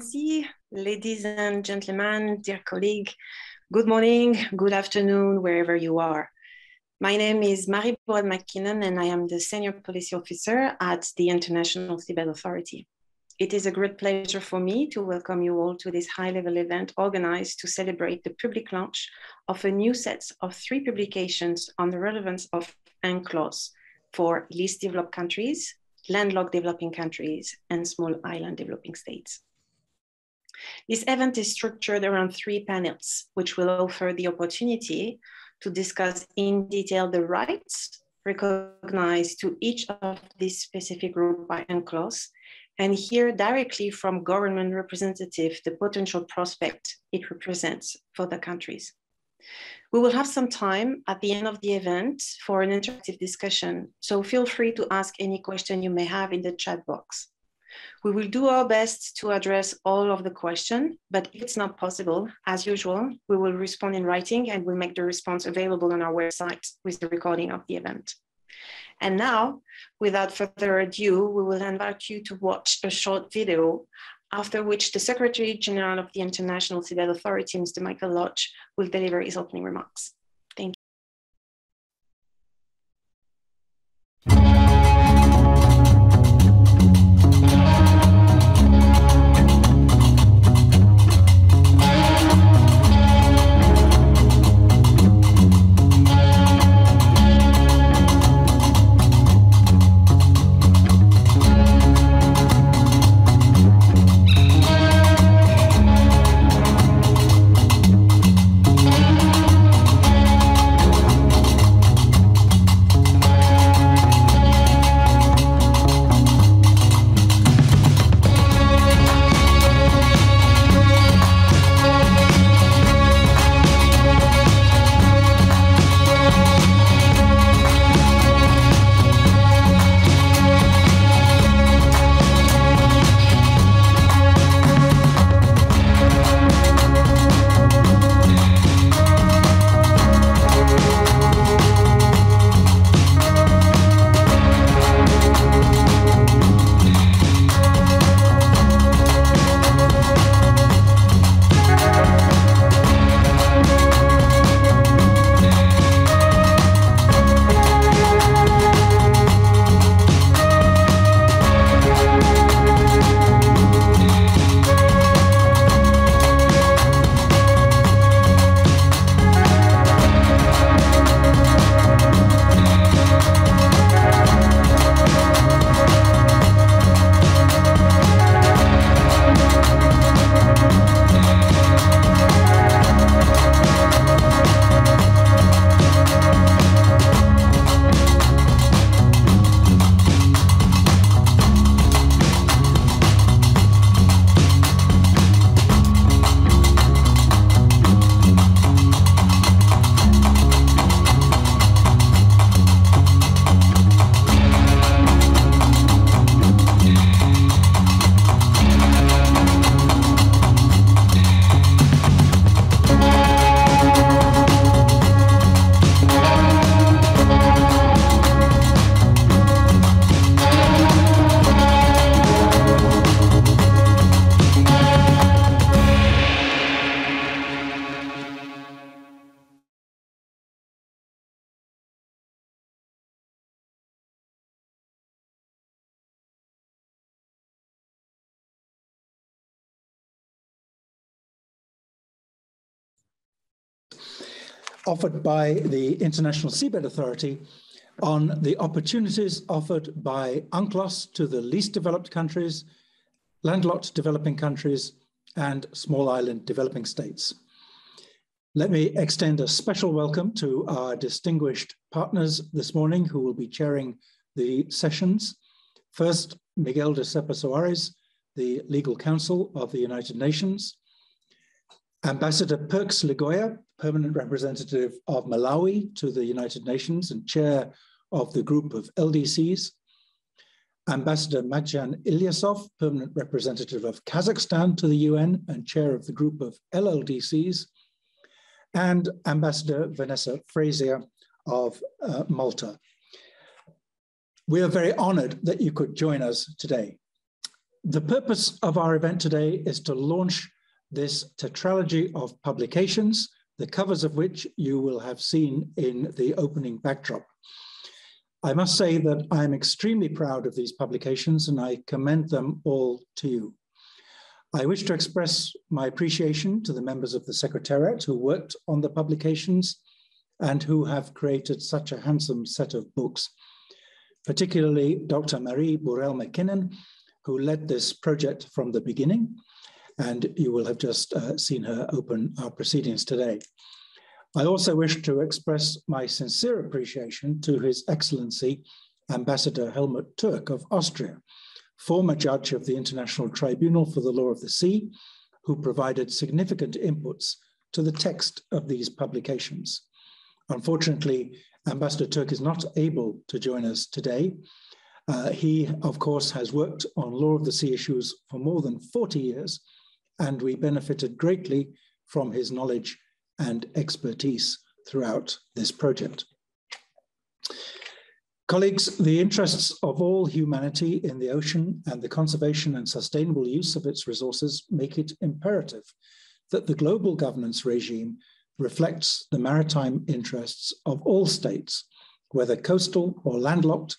Excellency, ladies and gentlemen, dear colleague, good morning, good afternoon, wherever you are. My name is Marie McKinnon, and I am the Senior Policy Officer at the International SIDS Authority. It is a great pleasure for me to welcome you all to this high-level event organized to celebrate the public launch of a new set of 3 publications on the relevance of UNCLOS for least developed countries, landlocked developing countries, and small island developing states. This event is structured around 3 panels, which will offer the opportunity to discuss in detail the rights recognized to each of these specific groups by UNCLOS, and hear directly from government representatives the potential prospect it represents for the countries. We will have some time at the end of the event for an interactive discussion, so feel free to ask any question you may have in the chat box. We will do our best to address all of the questions, but if it's not possible, as usual, we will respond in writing and we'll make the response available on our website with the recording of the event. And now, without further ado, we will invite you to watch a short video, after which the Secretary General of the International SIDS Authority, Mr. Michael Lodge, will deliver his opening remarks. Thank you. Offered by the International Seabed Authority on the opportunities offered by UNCLOS to the least developed countries, landlocked developing countries, and small island developing states. Let me extend a special welcome to our distinguished partners this morning who will be chairing the sessions. First, Miguel de Cepa Soares, the Legal Counsel of the United Nations. Ambassador Perks Ligoya, Permanent Representative of Malawi to the United Nations and Chair of the group of LDCs. Ambassador Madjan Ilyasov, Permanent Representative of Kazakhstan to the UN and Chair of the group of LLDCs. And Ambassador Vanessa Frazier of Malta. We are very honored that you could join us today. The purpose of our event today is to launch this tetralogy of publications, the covers of which you will have seen in the opening backdrop. I must say that I am extremely proud of these publications and I commend them all to you. I wish to express my appreciation to the members of the Secretariat who worked on the publications and who have created such a handsome set of books, particularly Dr. Marie Burrell-McKinnon, who led this project from the beginning, and you will have just seen her open our proceedings today. I also wish to express my sincere appreciation to His Excellency Ambassador Helmut Türk of Austria, former judge of the International Tribunal for the Law of the Sea, who provided significant inputs to the text of these publications. Unfortunately, Ambassador Türk is not able to join us today. He, of course, has worked on law of the sea issues for more than 40 years, and we benefited greatly from his knowledge and expertise throughout this project. Colleagues, the interests of all humanity in the ocean and the conservation and sustainable use of its resources make it imperative that the global governance regime reflects the maritime interests of all states, whether coastal or landlocked,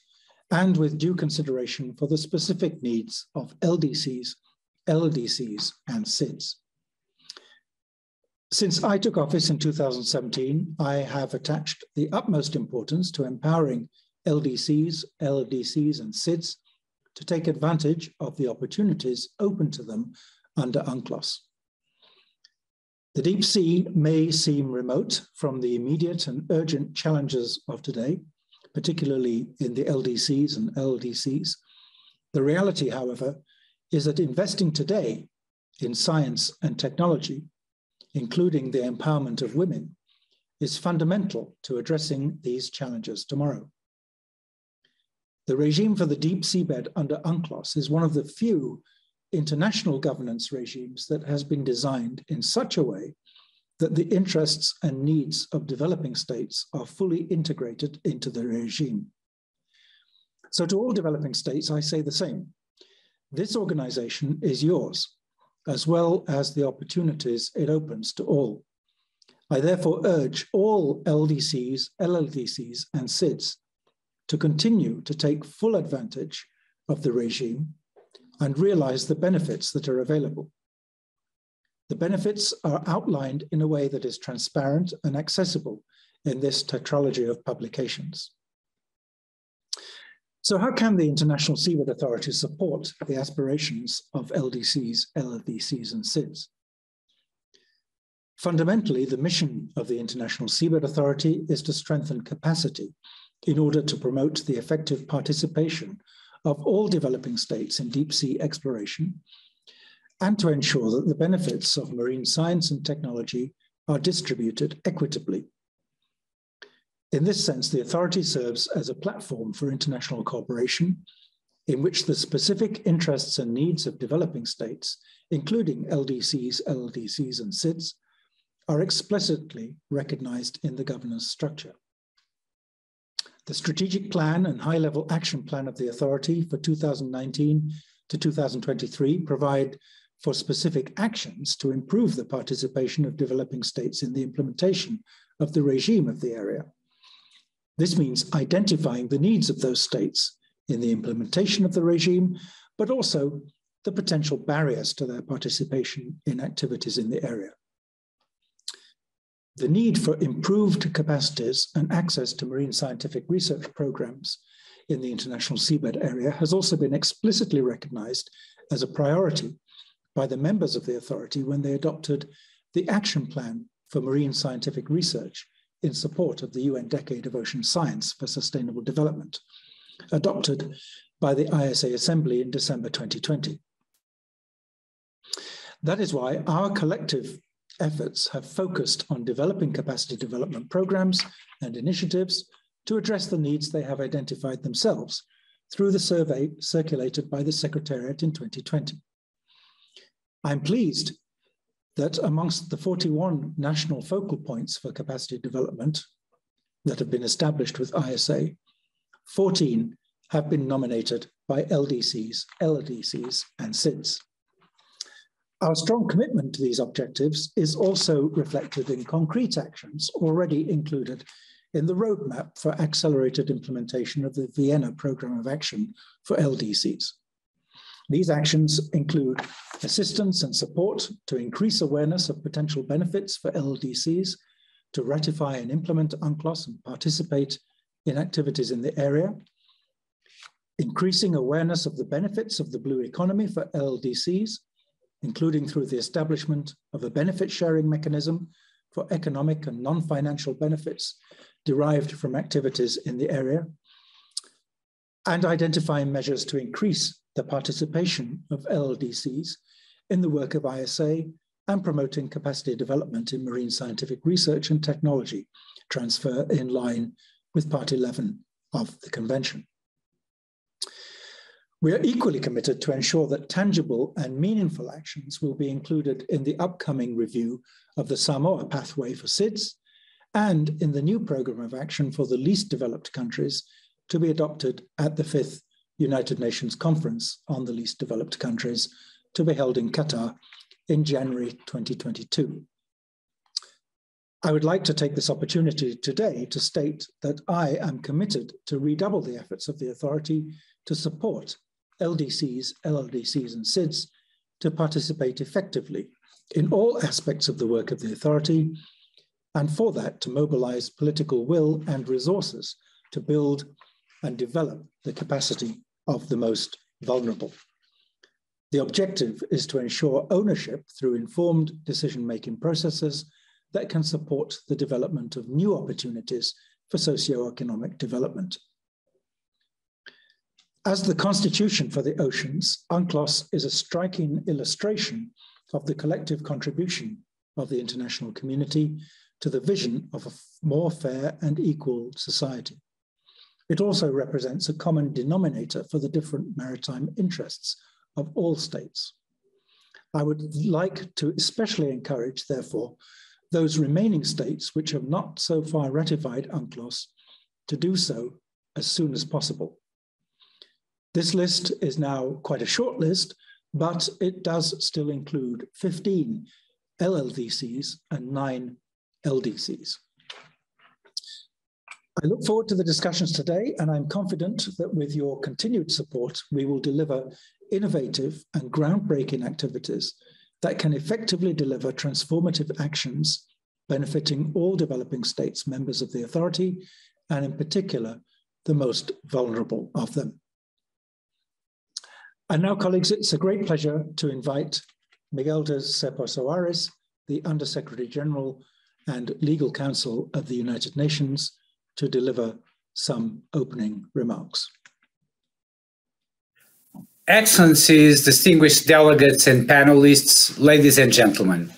and with due consideration for the specific needs of LDCs, LLDCs, and SIDS. Since I took office in 2017, I have attached the utmost importance to empowering LDCs, LLDCs, and SIDS to take advantage of the opportunities open to them under UNCLOS. The deep sea may seem remote from the immediate and urgent challenges of today, particularly in the LDCs and LLDCs. The reality, however, is that investing today in science and technology, including the empowerment of women, is fundamental to addressing these challenges tomorrow. The regime for the deep seabed under UNCLOS is one of the few international governance regimes that has been designed in such a way that the interests and needs of developing states are fully integrated into the regime. So to all developing states, I say the same. This organization is yours, as well as the opportunities it opens to all. I therefore urge all LDCs, LLDCs, and SIDS to continue to take full advantage of the regime and realize the benefits that are available. The benefits are outlined in a way that is transparent and accessible in this tetralogy of publications. So how can the International Seabed Authority support the aspirations of LDCs, LLDCs, and SIDS? Fundamentally, the mission of the International Seabed Authority is to strengthen capacity in order to promote the effective participation of all developing states in deep sea exploration and to ensure that the benefits of marine science and technology are distributed equitably. In this sense, the authority serves as a platform for international cooperation in which the specific interests and needs of developing states, including LDCs, LLDCs, and SIDS, are explicitly recognized in the governance structure. The strategic plan and high-level action plan of the authority for 2019 to 2023 provide for specific actions to improve the participation of developing states in the implementation of the regime of the area. This means identifying the needs of those states in the implementation of the regime, but also the potential barriers to their participation in activities in the area. The need for improved capacities and access to marine scientific research programs in the international seabed area has also been explicitly recognized as a priority by the members of the authority when they adopted the Action Plan for Marine Scientific Research in support of the UN Decade of Ocean Science for Sustainable Development, adopted by the ISA Assembly in December 2020. That is why our collective efforts have focused on developing capacity development programs and initiatives to address the needs they have identified themselves through the survey circulated by the Secretariat in 2020. I'm pleased that amongst the 41 national focal points for capacity development that have been established with ISA, 14 have been nominated by LDCs, LLDCs, and SIDS. Our strong commitment to these objectives is also reflected in concrete actions already included in the roadmap for accelerated implementation of the Vienna Programme of Action for LDCs. These actions include assistance and support to increase awareness of potential benefits for LDCs, to ratify and implement UNCLOS and participate in activities in the area, increasing awareness of the benefits of the blue economy for LDCs, including through the establishment of a benefit sharing mechanism for economic and non-financial benefits derived from activities in the area, and identifying measures to increase the participation of LLDCs in the work of ISA and promoting capacity development in marine scientific research and technology transfer in line with Part 11 of the Convention. We are equally committed to ensure that tangible and meaningful actions will be included in the upcoming review of the Samoa pathway for SIDS and in the new Programme of Action for the least developed countries to be adopted at the 5th United Nations Conference on the Least Developed Countries to be held in Qatar in January 2022. I would like to take this opportunity today to state that I am committed to redouble the efforts of the authority to support LDCs, LLDCs, and SIDS to participate effectively in all aspects of the work of the authority, and for that to mobilize political will and resources to build and develop the capacity of the most vulnerable. The objective is to ensure ownership through informed decision-making processes that can support the development of new opportunities for socio-economic development. As the Constitution for the Oceans, UNCLOS is a striking illustration of the collective contribution of the international community to the vision of a more fair and equal society. It also represents a common denominator for the different maritime interests of all states. I would like to especially encourage, therefore, those remaining states which have not so far ratified UNCLOS to do so as soon as possible. This list is now quite a short list, but it does still include 15 LLDCs and 9 LDCs. I look forward to the discussions today, and I'm confident that with your continued support, we will deliver innovative and groundbreaking activities that can effectively deliver transformative actions benefiting all developing states, members of the authority, and in particular, the most vulnerable of them. And now, colleagues, it's a great pleasure to invite Miguel de Cepo Soares, the Under-Secretary General and Legal Counsel of the United Nations, to deliver some opening remarks. Excellencies, distinguished delegates and panelists, ladies and gentlemen,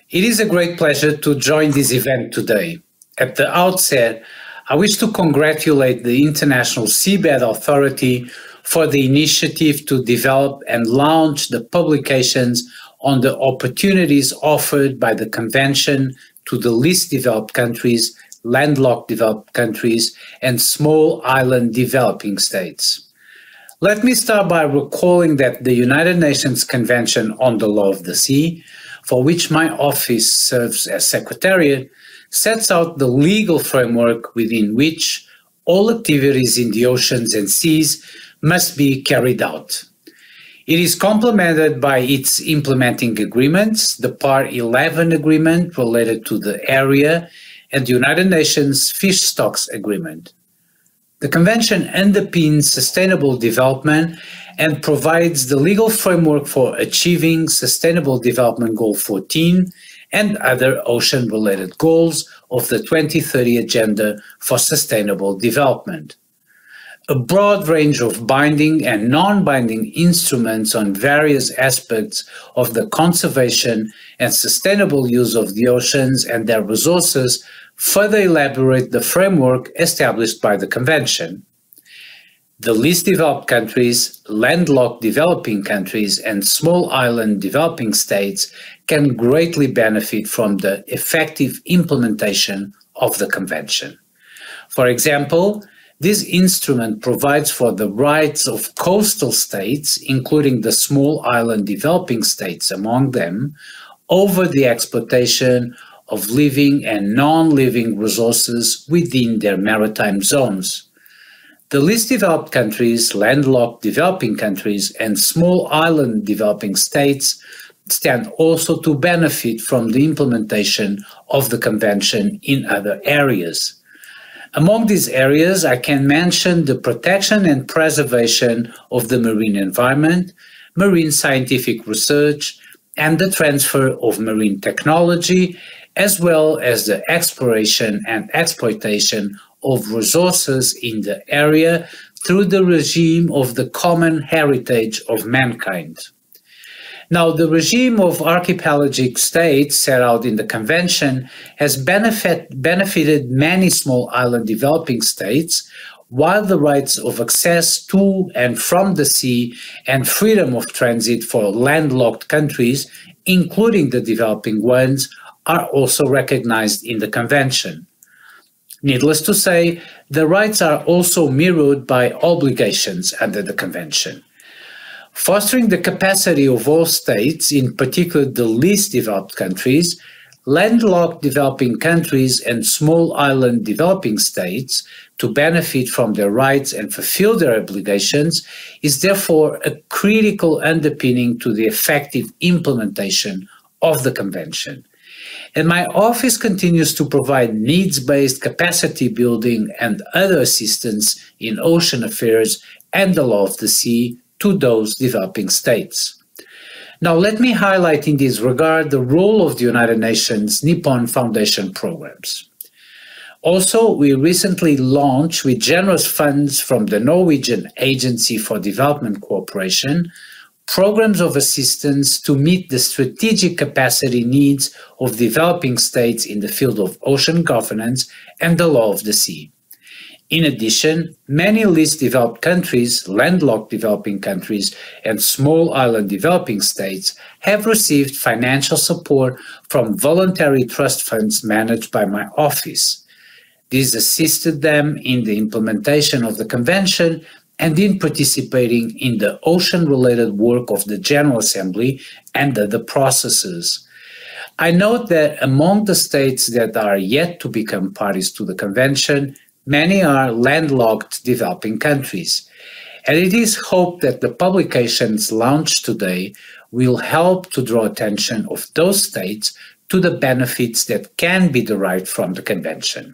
it is a great pleasure to join this event today. At the outset, I wish to congratulate the International Seabed Authority for the initiative to develop and launch the publications on the opportunities offered by the Convention to the least developed countries, landlocked developed countries, and small island developing states. Let me start by recalling that the United Nations Convention on the Law of the Sea, for which my office serves as Secretariat, sets out the legal framework within which all activities in the oceans and seas must be carried out. It is complemented by its implementing agreements, the Part 11 agreement related to the area, and the United Nations Fish Stocks Agreement. The Convention underpins sustainable development and provides the legal framework for achieving Sustainable Development Goal 14 and other ocean-related goals of the 2030 Agenda for Sustainable Development. A broad range of binding and non-binding instruments on various aspects of the conservation and sustainable use of the oceans and their resources further elaborate the framework established by the Convention. The least developed countries, landlocked developing countries, and small island developing states can greatly benefit from the effective implementation of the Convention. For example, This instrument provides for the rights of coastal states, including the small island developing states among them, over the exploitation of living and non-living resources within their maritime zones. The least developed countries, landlocked developing countries, and small island developing states stand also to benefit from the implementation of the Convention in other areas. Among these areas, I can mention the protection and preservation of the marine environment, marine scientific research, and the transfer of marine technology, as well as the exploration and exploitation of resources in the area through the regime of the common heritage of mankind. Now, the regime of archipelagic states set out in the Convention has benefited many small island developing states, while the rights of access to and from the sea and freedom of transit for landlocked countries, including the developing ones, are also recognized in the Convention. Needless to say, the rights are also mirrored by obligations under the Convention. Fostering the capacity of all states, in particular the least developed countries, landlocked developing countries and small island developing states to benefit from their rights and fulfill their obligations is therefore a critical underpinning to the effective implementation of the Convention. And my office continues to provide needs-based capacity building and other assistance in ocean affairs and the law of the sea to those developing states. Now, let me highlight in this regard the role of the United Nations Nippon Foundation programs. Also, we recently launched, with generous funds from the Norwegian Agency for Development Cooperation, programs of assistance to meet the strategic capacity needs of developing states in the field of ocean governance and the law of the sea. In addition, many least developed countries, landlocked developing countries, and small island developing states have received financial support from voluntary trust funds managed by my office. This assisted them in the implementation of the Convention and in participating in the ocean-related work of the General Assembly and other processes. I note that among the states that are yet to become parties to the Convention, many are landlocked developing countries, and it is hoped that the publications launched today will help to draw attention of those states to the benefits that can be derived from the Convention.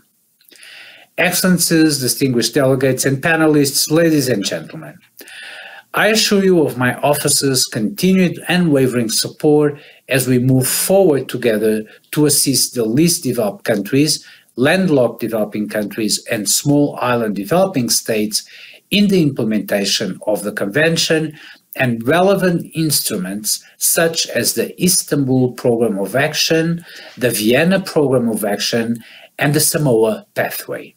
Excellencies, distinguished delegates and panelists, ladies and gentlemen, I assure you of my office's continued unwavering support as we move forward together to assist the least developed countries, landlocked developing countries, and small island developing states in the implementation of the Convention and relevant instruments such as the Istanbul Programme of Action, the Vienna Programme of Action, and the Samoa Pathway.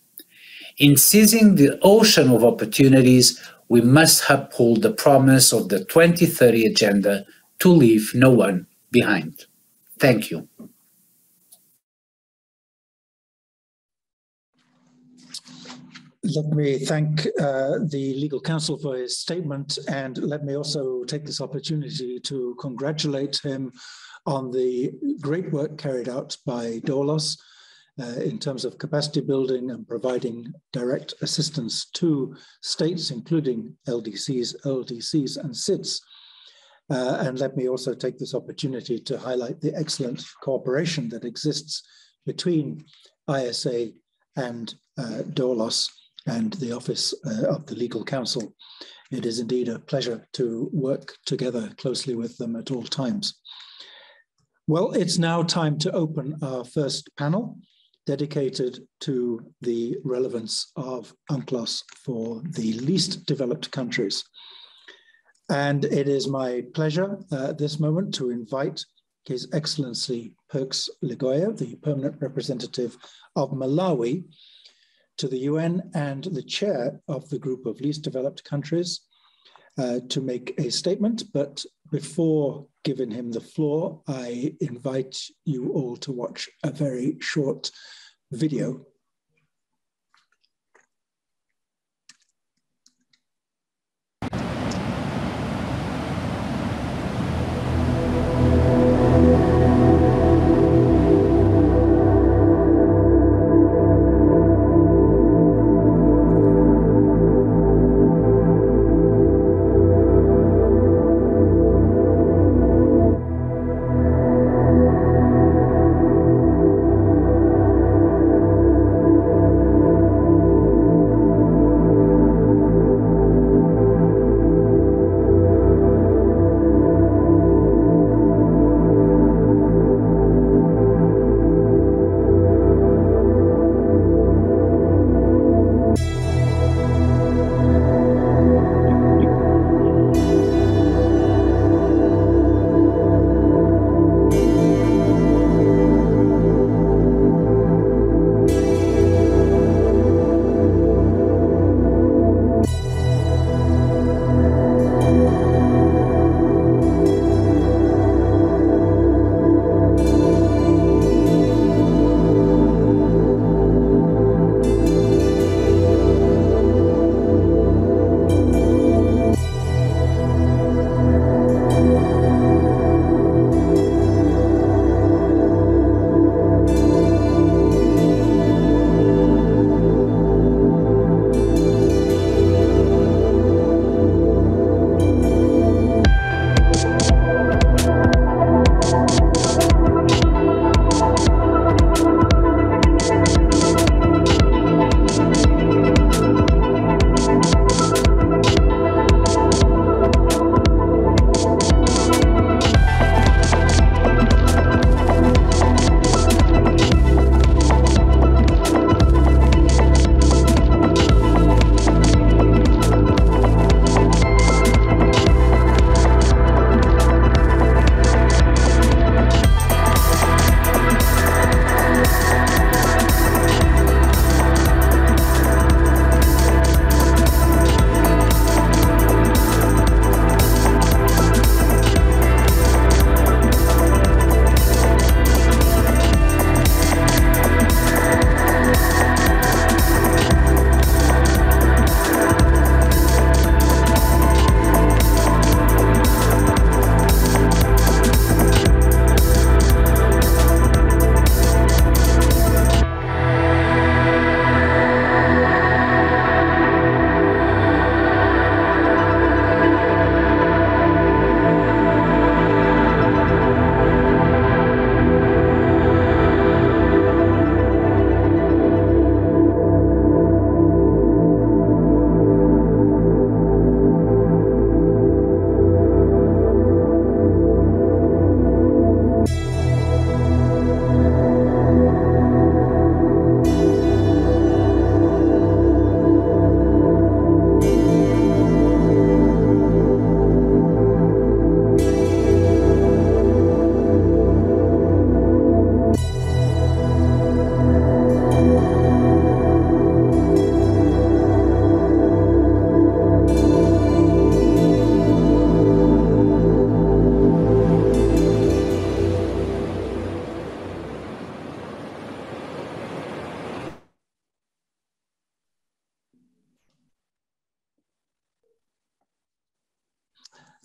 In seizing the ocean of opportunities, we must uphold the promise of the 2030 Agenda to leave no one behind. Thank you. Let me thank the legal counsel for his statement, and let me also take this opportunity to congratulate him on the great work carried out by DOLOS in terms of capacity building and providing direct assistance to states, including LDCs, LLDCs, and SIDS. And let me also take this opportunity to highlight the excellent cooperation that exists between ISA and DOLOS and the Office of the Legal Counsel. It is indeed a pleasure to work together closely with them at all times. Well, it's now time to open our first panel dedicated to the relevance of UNCLOS for the least developed countries. And it is my pleasure at this moment to invite His Excellency Perks Ligoya, the permanent representative of Malawi, to the UN and the chair of the group of least developed countries to make a statement. But before giving him the floor, I invite you all to watch a very short video.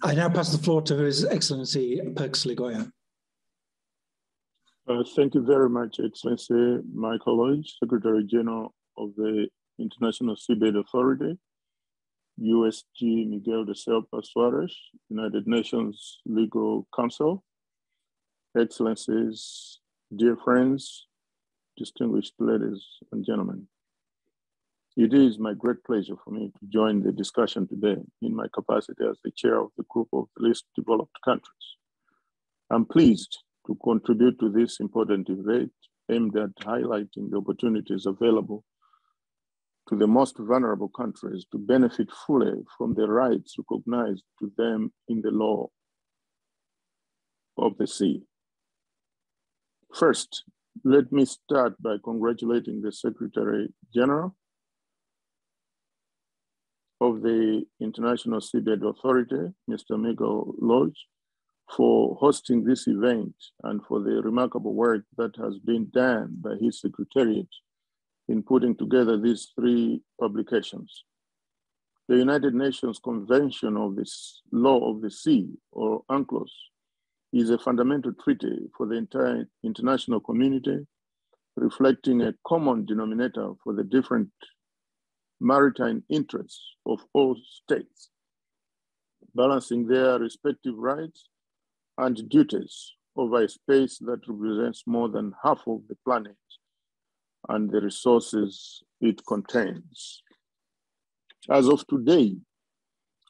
I now pass the floor to His Excellency Perks Ligoya. Thank you very much, Excellency Michael Lodge, Secretary General of the International Seabed Authority, USG Miguel de Selpa Suarez, United Nations Legal Counsel, Excellencies, dear friends, distinguished ladies and gentlemen. It is my great pleasure for me to join the discussion today in my capacity as the chair of the group of the least developed countries. I'm pleased to contribute to this important event aimed at highlighting the opportunities available to the most vulnerable countries to benefit fully from the rights recognized to them in the law of the sea. First, let me start by congratulating the Secretary General of the International Seabed Authority, Mr. Miguel Lodge, for hosting this event and for the remarkable work that has been done by his secretariat in putting together these three publications. The United Nations Convention of the Law of the Sea, or UNCLOS, is a fundamental treaty for the entire international community, reflecting a common denominator for the different maritime interests of all states, balancing their respective rights and duties over a space that represents more than half of the planet and the resources it contains. As of today,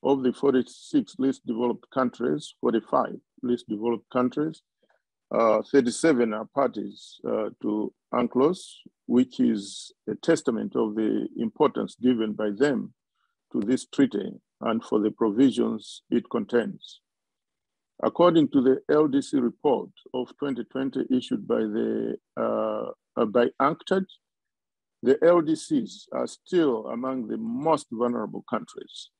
of the 46 least developed countries, 45 least developed countries, 37 are parties to UNCLOS, which is a testament of the importance given by them to this treaty and for the provisions it contains. According to the LDC report of 2020 issued by UNCTAD, the LDCs are still among the most vulnerable countries.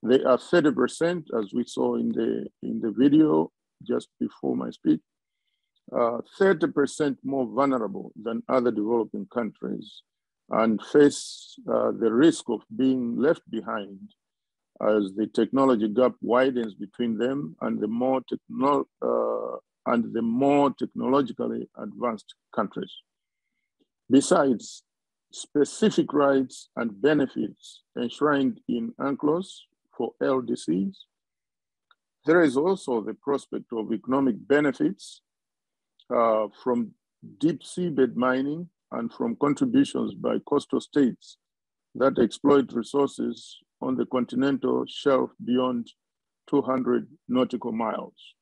They are 30%, as we saw in the video just before my speech, 30% more vulnerable than other developing countries and face the risk of being left behind as the technology gap widens between them and the more technologically advanced countries. Besides specific rights and benefits enshrined in UNCLOS for LDCs, there is also the prospect of economic benefits from deep seabed mining and from contributions by coastal states that exploit resources on the continental shelf beyond 200 nautical miles.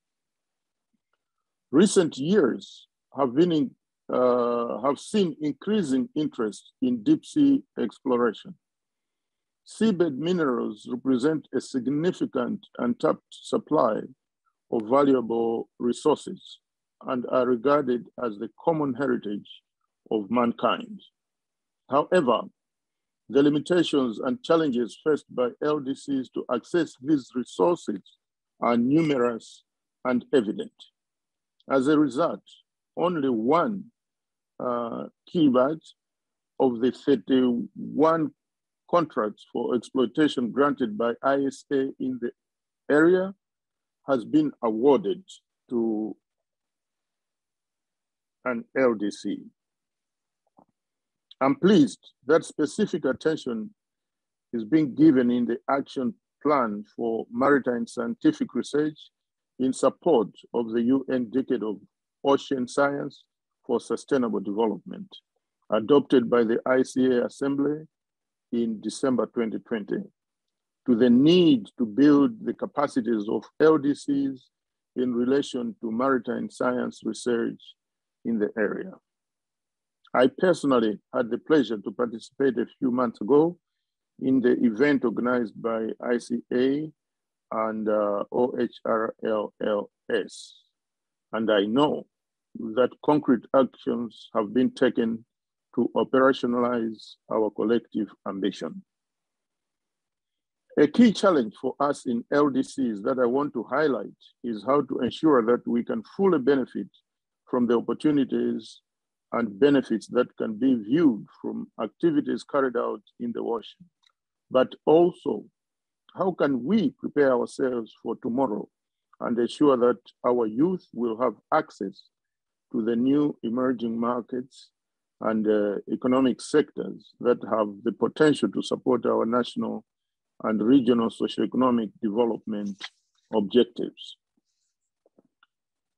Recent years have seen increasing interest in deep sea exploration. Seabed minerals represent a significant untapped supply of valuable resources and are regarded as the common heritage of mankind. However, the limitations and challenges faced by LDCs to access these resources are numerous and evident. As a result, only one kilowatt of the 31 contracts for exploitation granted by ISA in the area has been awarded to an LDC. I'm pleased that specific attention is being given in the action plan for maritime scientific research in support of the UN Decade of Ocean Science for Sustainable Development, adopted by the ICA Assembly in December 2020, to the need to build the capacities of LDCs in relation to maritime science research in the area. I personally had the pleasure to participate a few months ago in the event organized by ICA and OHRLLS. And I know that concrete actions have been taken to operationalize our collective ambition. A key challenge for us in LDCs that I want to highlight is how to ensure that we can fully benefit from the opportunities and benefits that can be viewed from activities carried out in the ocean, but also how can we prepare ourselves for tomorrow and ensure that our youth will have access to the new emerging markets and economic sectors that have the potential to support our national and regional socioeconomic development objectives.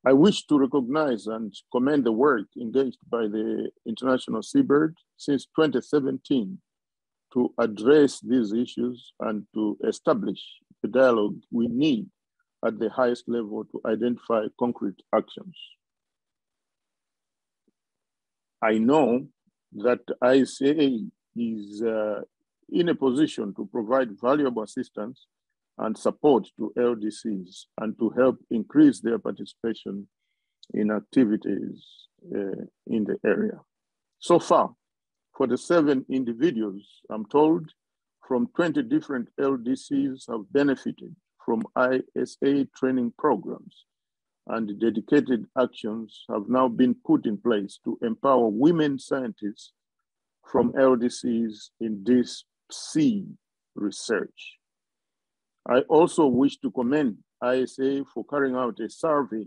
I wish to recognize and commend the work engaged by the International Seabird since 2017 to address these issues and to establish the dialogue we need at the highest level to identify concrete actions. I know that ISA is in a position to provide valuable assistance and support to LDCs and to help increase their participation in activities in the area. So far, for the 7 individuals, I'm told, from 20 different LDCs have benefited from ISA training programs, and dedicated actions have now been put in place to empower women scientists from LDCs in deep sea research. I also wish to commend ISA for carrying out a survey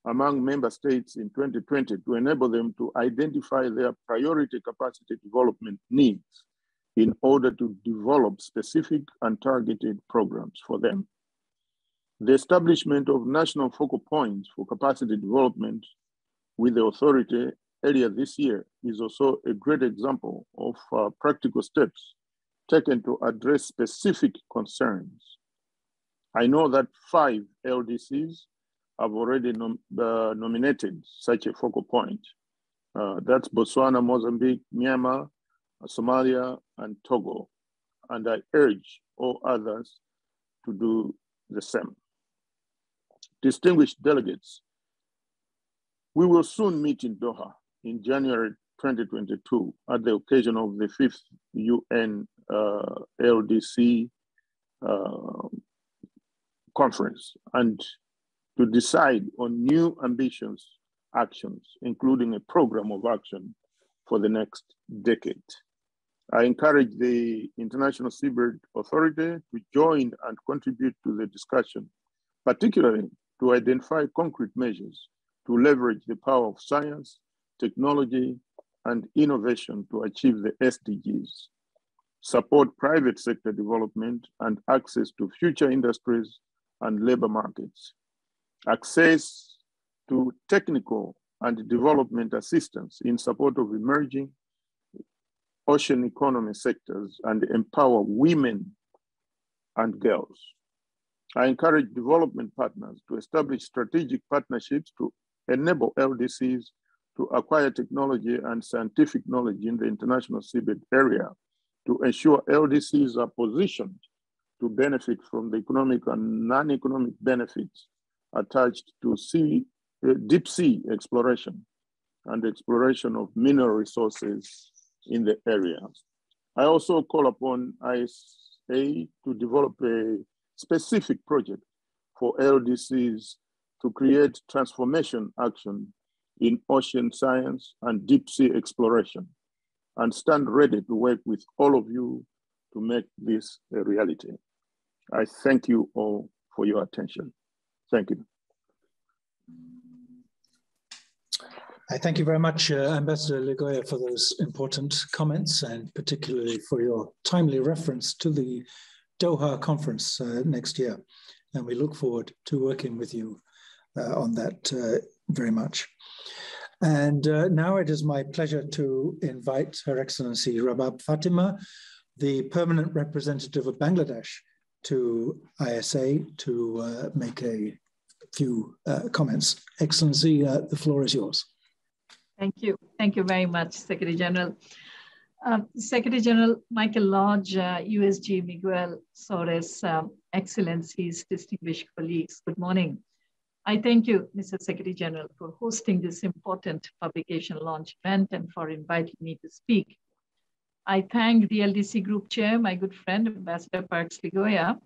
among member states in 2020 to enable them to identify their priority capacity development needs in order to develop specific and targeted programs for them. The establishment of national focal points for capacity development with the authority earlier this year is also a great example of practical steps taken to address specific concerns. I know that 5 LDCs have already nominated such a focal point. That's Botswana, Mozambique, Myanmar, Somalia, and Togo. And I urge all others to do the same. Distinguished delegates, we will soon meet in Doha in January 2022 at the occasion of the 5th UN LDC conference, and to decide on new ambitious actions, including a program of action for the next decade. I encourage the International Seabird Authority to join and contribute to the discussion, particularly to identify concrete measures to leverage the power of science, technology, and innovation to achieve the SDGs, support private sector development and access to future industries and labor markets, access to technical and development assistance in support of emerging ocean economy sectors, and empower women and girls. I encourage development partners to establish strategic partnerships to enable LDCs to acquire technology and scientific knowledge in the international seabed area to ensure LDCs are positioned to benefit from the economic and non-economic benefits attached to deep sea exploration and exploration of mineral resources in the area. I also call upon ISA to develop a specific project for LDCs to create transformation action in ocean science and deep sea exploration, and stand ready to work with all of you to make this a reality. I thank you all for your attention. Thank you. I thank you very much, Ambassador Ligoya, for those important comments, and particularly for your timely reference to the Doha conference next year. And we look forward to working with you on that very much. And now it is my pleasure to invite Her Excellency Rabab Fatima, the permanent representative of Bangladesh to ISA, to make a few comments. Excellency, the floor is yours. Thank you. Thank you very much, Secretary General. Secretary General Michael Lodge, USG Miguel Sores, Excellencies, distinguished colleagues, good morning. I thank you, Mr. Secretary General, for hosting this important publication launch event and for inviting me to speak. I thank the LDC Group Chair, my good friend, Ambassador Parks Ligoya,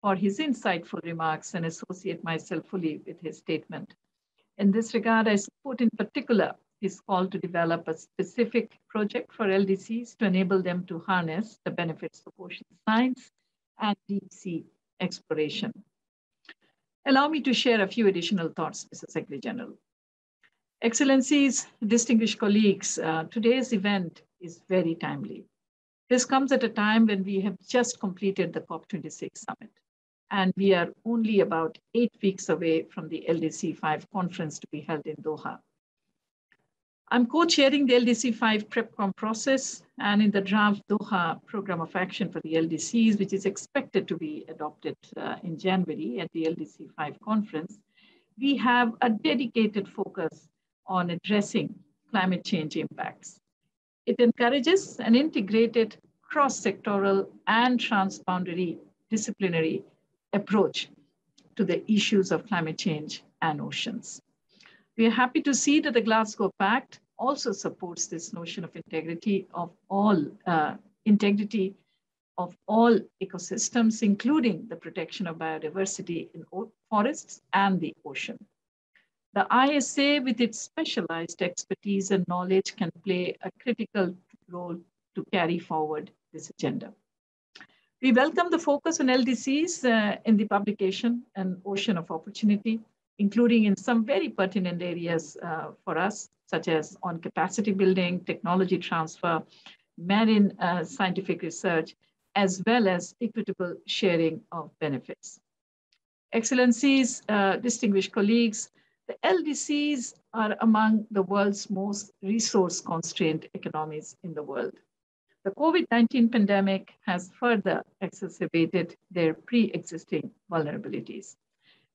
for his insightful remarks and associate myself fully with his statement. In this regard, I support in particular his call to develop a specific project for LDCs to enable them to harness the benefits of ocean science and deep sea exploration. Allow me to share a few additional thoughts, Mr. Secretary General. Excellencies, distinguished colleagues, today's event is very timely. This comes at a time when we have just completed the COP26 summit, and we are only about 8 weeks away from the LDC 5 conference to be held in Doha. I'm co-chairing the LDC 5 PrepCom process, and in the draft Doha program of action for the LDCs, which is expected to be adopted in January at the LDC 5 conference, we have a dedicated focus on addressing climate change impacts. It encourages an integrated cross-sectoral and transboundary disciplinary approach to the issues of climate change and oceans. We are happy to see that the Glasgow Pact also supports this notion of integrity of all ecosystems, including the protection of biodiversity in forests and the ocean. The ISA, with its specialized expertise and knowledge, can play a critical role to carry forward this agenda. We welcome the focus on LDCs in the publication and Ocean of Opportunity, including in some very pertinent areas for us, such as on capacity building, technology transfer, marine scientific research, as well as equitable sharing of benefits. Excellencies, distinguished colleagues, the LDCs are among the world's most resource-constrained economies in the world. The COVID-19 pandemic has further exacerbated their pre-existing vulnerabilities.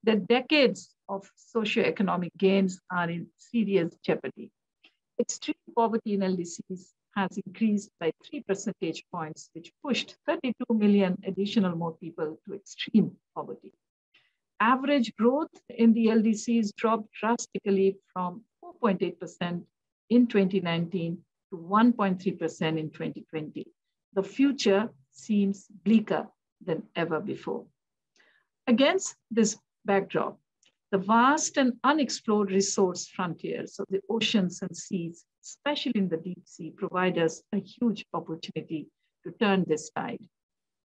The decades of socioeconomic gains are in serious jeopardy. Extreme poverty in LDCs has increased by 3 percentage points, which pushed 32 million additional more people to extreme poverty. Average growth in the LDCs dropped drastically from 4.8% in 2019 to 1.3% in 2020. The future seems bleaker than ever before. Against this backdrop, the vast and unexplored resource frontiers of the oceans and seas, especially in the deep sea, provide us a huge opportunity to turn this tide.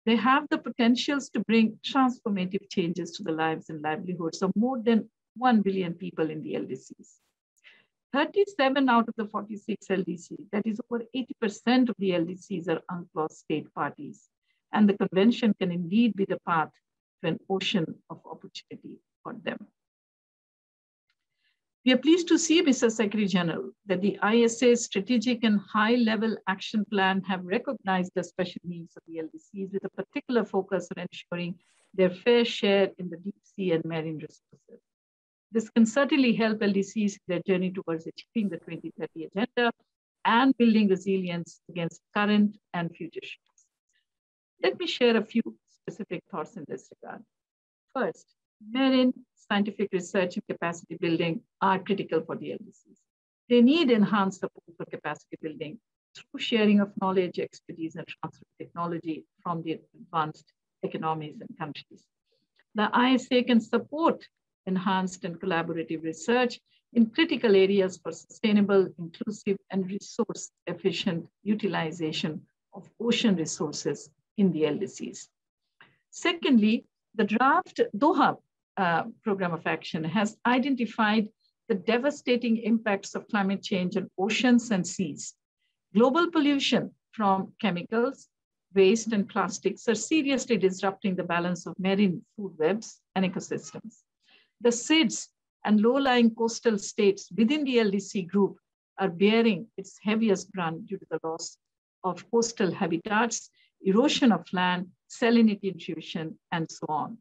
They have the potentials to bring transformative changes to the lives and livelihoods of more than 1 billion people in the LDCs. 37 out of the 46 LDCs, that is over 80% of the LDCs, are UNCLOS state parties. And the convention can indeed be the path to an ocean of opportunity for them. We are pleased to see, Mr. Secretary General, that the ISA's strategic and high-level action plan have recognized the special needs of the LDCs with a particular focus on ensuring their fair share in the deep sea and marine resources. This can certainly help LDCs in their journey towards achieving the 2030 agenda and building resilience against current and future shocks. Let me share a few specific thoughts in this regard. First, marine scientific research and capacity building are critical for the LDCs. They need enhanced support for capacity building through sharing of knowledge, expertise, and transfer of technology from the advanced economies and countries. The ISA can support enhanced and collaborative research in critical areas for sustainable, inclusive, and resource-efficient utilization of ocean resources in the LDCs. Secondly, the draft Doha program of action has identified the devastating impacts of climate change on oceans and seas. Global pollution from chemicals, waste, and plastics are seriously disrupting the balance of marine food webs and ecosystems. The SIDS and low-lying coastal states within the LDC group are bearing its heaviest brunt due to the loss of coastal habitats, erosion of land, salinity intrusion, and so on.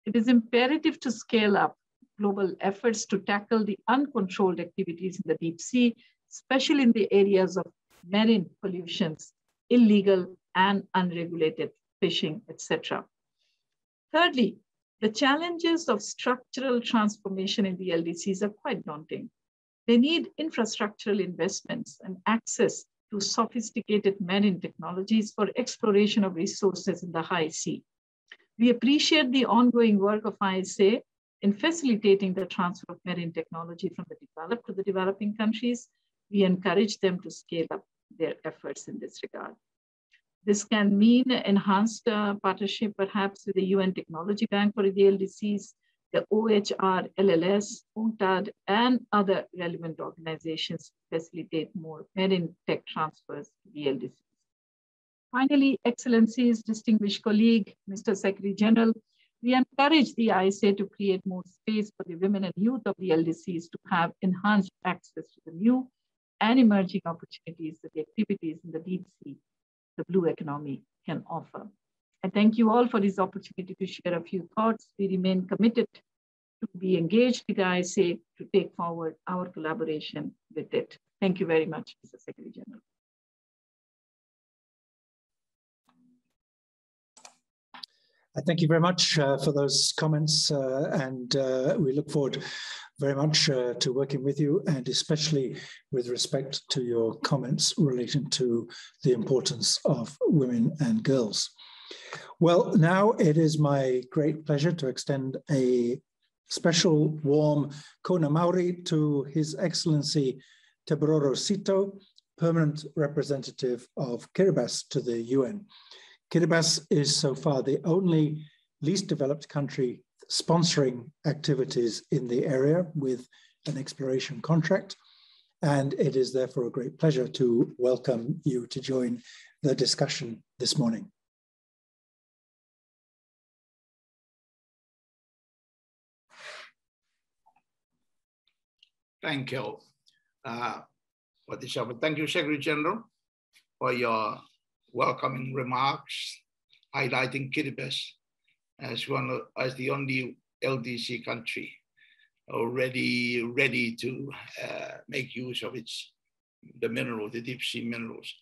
It is imperative to scale up global efforts to tackle the uncontrolled activities in the deep sea, especially in the areas of marine pollutions, illegal and unregulated fishing, etc. Thirdly, the challenges of structural transformation in the LDCs are quite daunting. They need infrastructural investments and access to sophisticated marine technologies for exploration of resources in the high sea. We appreciate the ongoing work of ISA in facilitating the transfer of marine technology from the developed to the developing countries. We encourage them to scale up their efforts in this regard. This can mean enhanced partnership, perhaps with the UN Technology Bank for the LDCs, the OHR, LLS, UNCTAD, and other relevant organizations to facilitate more marine tech transfers to the LDCs. Finally, Excellencies, distinguished colleague, Mr. Secretary General, we encourage the ISA to create more space for the women and youth of the LDCs to have enhanced access to the new and emerging opportunities that the activities in the deep sea, the blue economy, can offer. I thank you all for this opportunity to share a few thoughts. We remain committed to be engaged with the ISA to take forward our collaboration with it. Thank you very much, Mr. Secretary General. Thank you very much for those comments, and we look forward very much to working with you, and especially with respect to your comments relating to the importance of women and girls. Well, now it is my great pleasure to extend a special warm Kona Maori to His Excellency Tebororo Sito, Permanent Representative of Kiribati to the UN. Kiribati is so far the only least developed country sponsoring activities in the area with an exploration contract. And it is therefore a great pleasure to welcome you to join the discussion this morning. Thank you for this offer. Thank you, Secretary General, for your welcoming remarks, highlighting Kiribati as the only LDC country already ready to make use of the minerals, the deep sea minerals.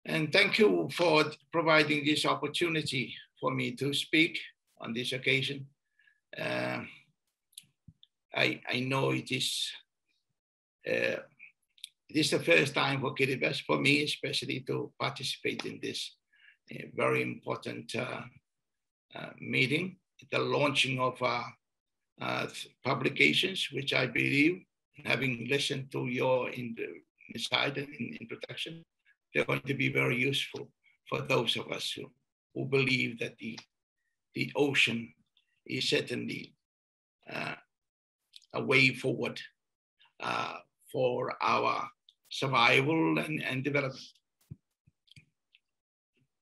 And thank you for providing this opportunity for me to speak on this occasion. I know it is the first time for Kiribati, for me especially, to participate in this very important meeting, the launching of publications, which I believe, having listened to your insight and introduction, they're going to be very useful for those of us who believe that the ocean is certainly a way forward for our survival and development.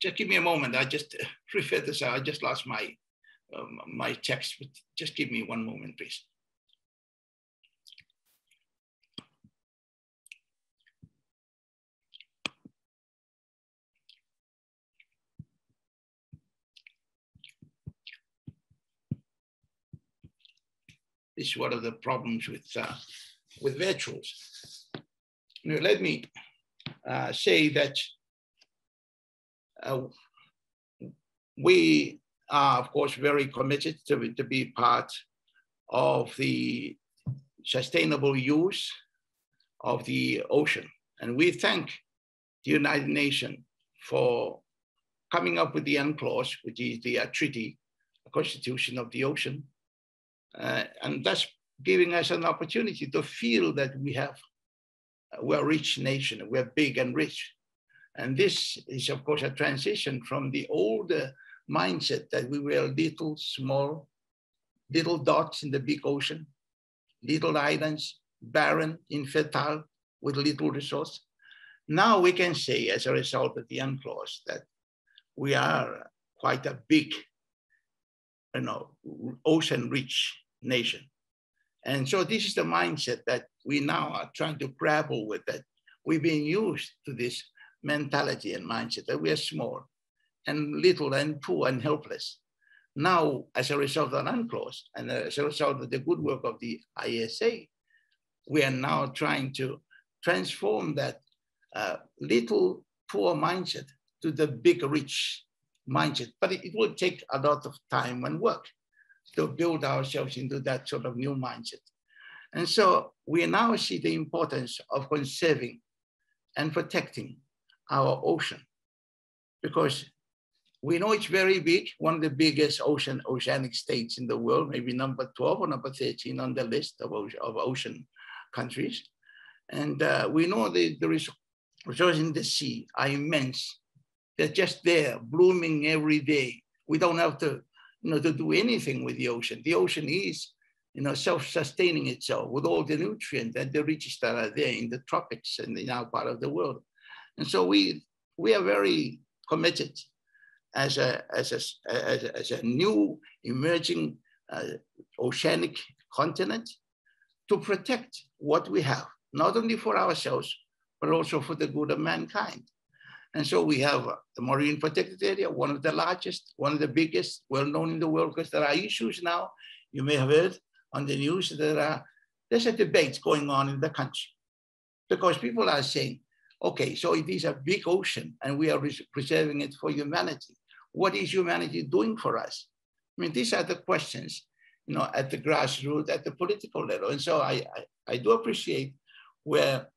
Just give me a moment. I just referred this out. I just lost my my text, but just give me one moment, please. This is one of the problems with virtuals. Now, let me say that we are, of course, very committed to be part of the sustainable use of the ocean. And we thank the United Nations for coming up with the UNCLOS, which is the treaty, a constitution of the ocean, and thus giving us an opportunity to feel that we're a rich nation, we're big and rich. And this is, of course, a transition from the old mindset that we were little, small, little dots in the big ocean, little islands, barren, infertile, with little resource. Now we can say, as a result of the UNCLOS, that we are quite a big, ocean-rich nation. And so this is the mindset that we now are trying to grapple with, that we've been used to this mentality and mindset that we are small and little and poor and helpless. Now, as a result of UNCLOS and as a result of the good work of the ISA, we are now trying to transform that little poor mindset to the big rich mindset. But it will take a lot of time and work to build ourselves into that sort of new mindset. And so we now see the importance of conserving and protecting our ocean, because we know it's very big, one of the biggest oceanic states in the world, maybe number 12 or number 13 on the list of ocean countries. And we know the resources in the sea are immense. They're just there, blooming every day. We don't have to, to do anything with the ocean. The ocean is, self-sustaining itself with all the nutrients and the riches that are there in the tropics and in our part of the world. And so we are very committed as a new emerging oceanic continent to protect what we have, not only for ourselves, but also for the good of mankind. And so we have the marine protected area, one of the largest, one of the biggest, well known in the world, because there are issues now. You may have heard on the news that there's a debate going on in the country because people are saying, okay, so it is a big ocean and we are preserving it for humanity. What is humanity doing for us? I mean, these are the questions, at the grassroots, at the political level. And so I do appreciate where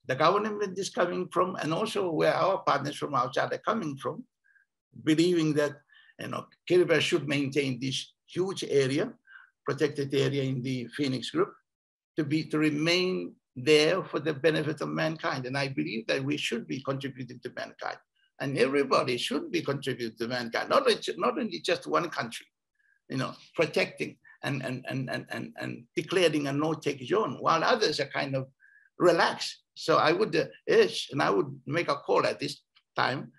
the government is coming from and also where our partners from outside are coming from, believing that, Kiribati should maintain this huge area, protected area in the Phoenix Group, to remain there for the benefit of mankind. And I believe that we should be contributing to mankind. And everybody should be contributing to mankind, not only just one country, protecting and declaring a no-take zone, while others are kind of relaxed. So I would urge, and I would make a call at this time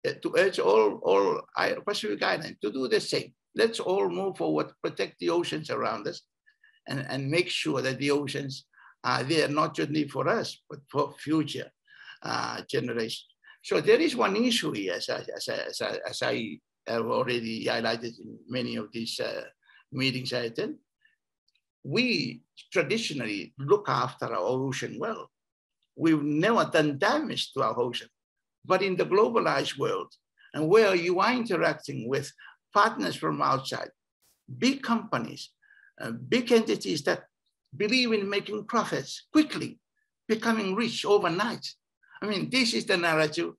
to urge all Pacific Islands to do the same. Let's all move forward, protect the oceans around us, and make sure that the oceans are there not only for us, but for future generations. So there is one issue here, as I have already highlighted in many of these meetings I attend. We traditionally look after our ocean well. We've never done damage to our ocean. But in the globalized world, and where you are interacting with partners from outside, big companies, big entities that believe in making profits quickly, becoming rich overnight. I mean, this is the narrative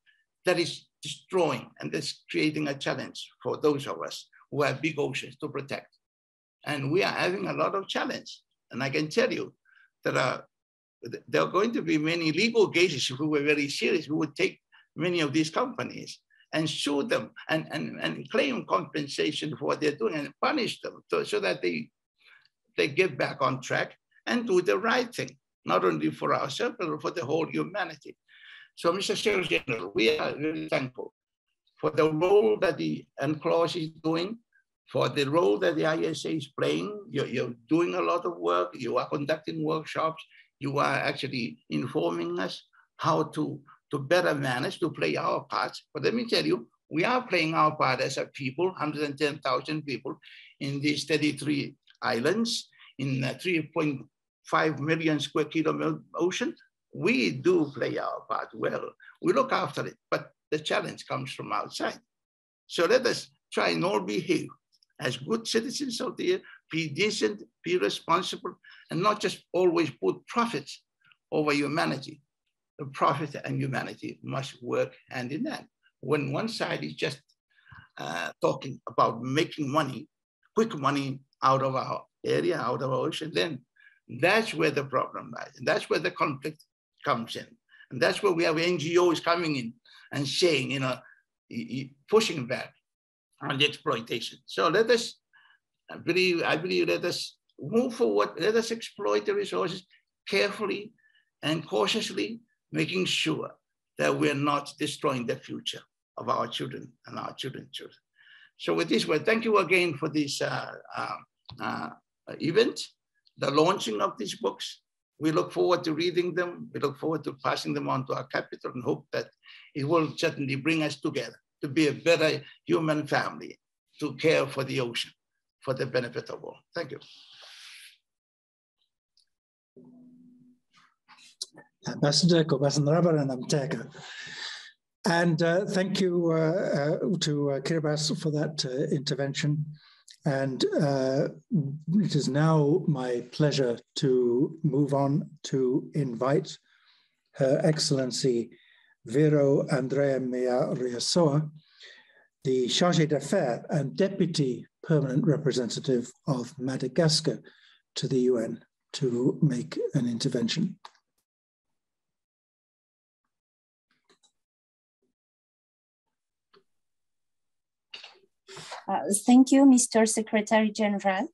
that is destroying and that's creating a challenge for those of us who have big oceans to protect. And we are having a lot of challenge. And I can tell you that there are going to be many legal cases who were very serious, who would take many of these companies and sue them and claim compensation for what they're doing and punish them so that they get back on track and do the right thing, not only for ourselves, but for the whole humanity. So, Mr. Secretary General, we are very thankful for the role that the UNCLOS is doing, for the role that the ISA is playing. You're doing a lot of work. You are conducting workshops. You are actually informing us how to better manage, to play our parts. But let me tell you, we are playing our part as a people, 110,000 people in these 33 islands, in 3.5 million square kilometer ocean. We do play our part well. We look after it, but the challenge comes from outside. So let us try and all behave as good citizens of the earth, be decent, be responsible, and not just always put profits over humanity. The profit and humanity must work hand in hand. When one side is just talking about making money, quick money out of our area, out of our ocean, then that's where the problem lies. And that's where the conflict comes in. And that's where we have NGOs coming in and saying, pushing back on the exploitation. So let us, I believe, let us move forward. Let us exploit the resources carefully and cautiously, making sure that we're not destroying the future of our children and our children's children. So with this, well, thank you again for this event, the launching of these books. We look forward to reading them. We look forward to passing them on to our capital and hope that it will certainly bring us together to be a better human family, to care for the ocean, for the benefit of all. Thank you. Ambassador Kobasanrabaranamteka. And thank you to Kiribati for that intervention. And it is now my pleasure to move on to invite Her Excellency Vero Andrea Mea Riasoa, the Chargé d'Affaires and Deputy Permanent Representative of Madagascar to the UN, to make an intervention. Thank you, Mr. Secretary General.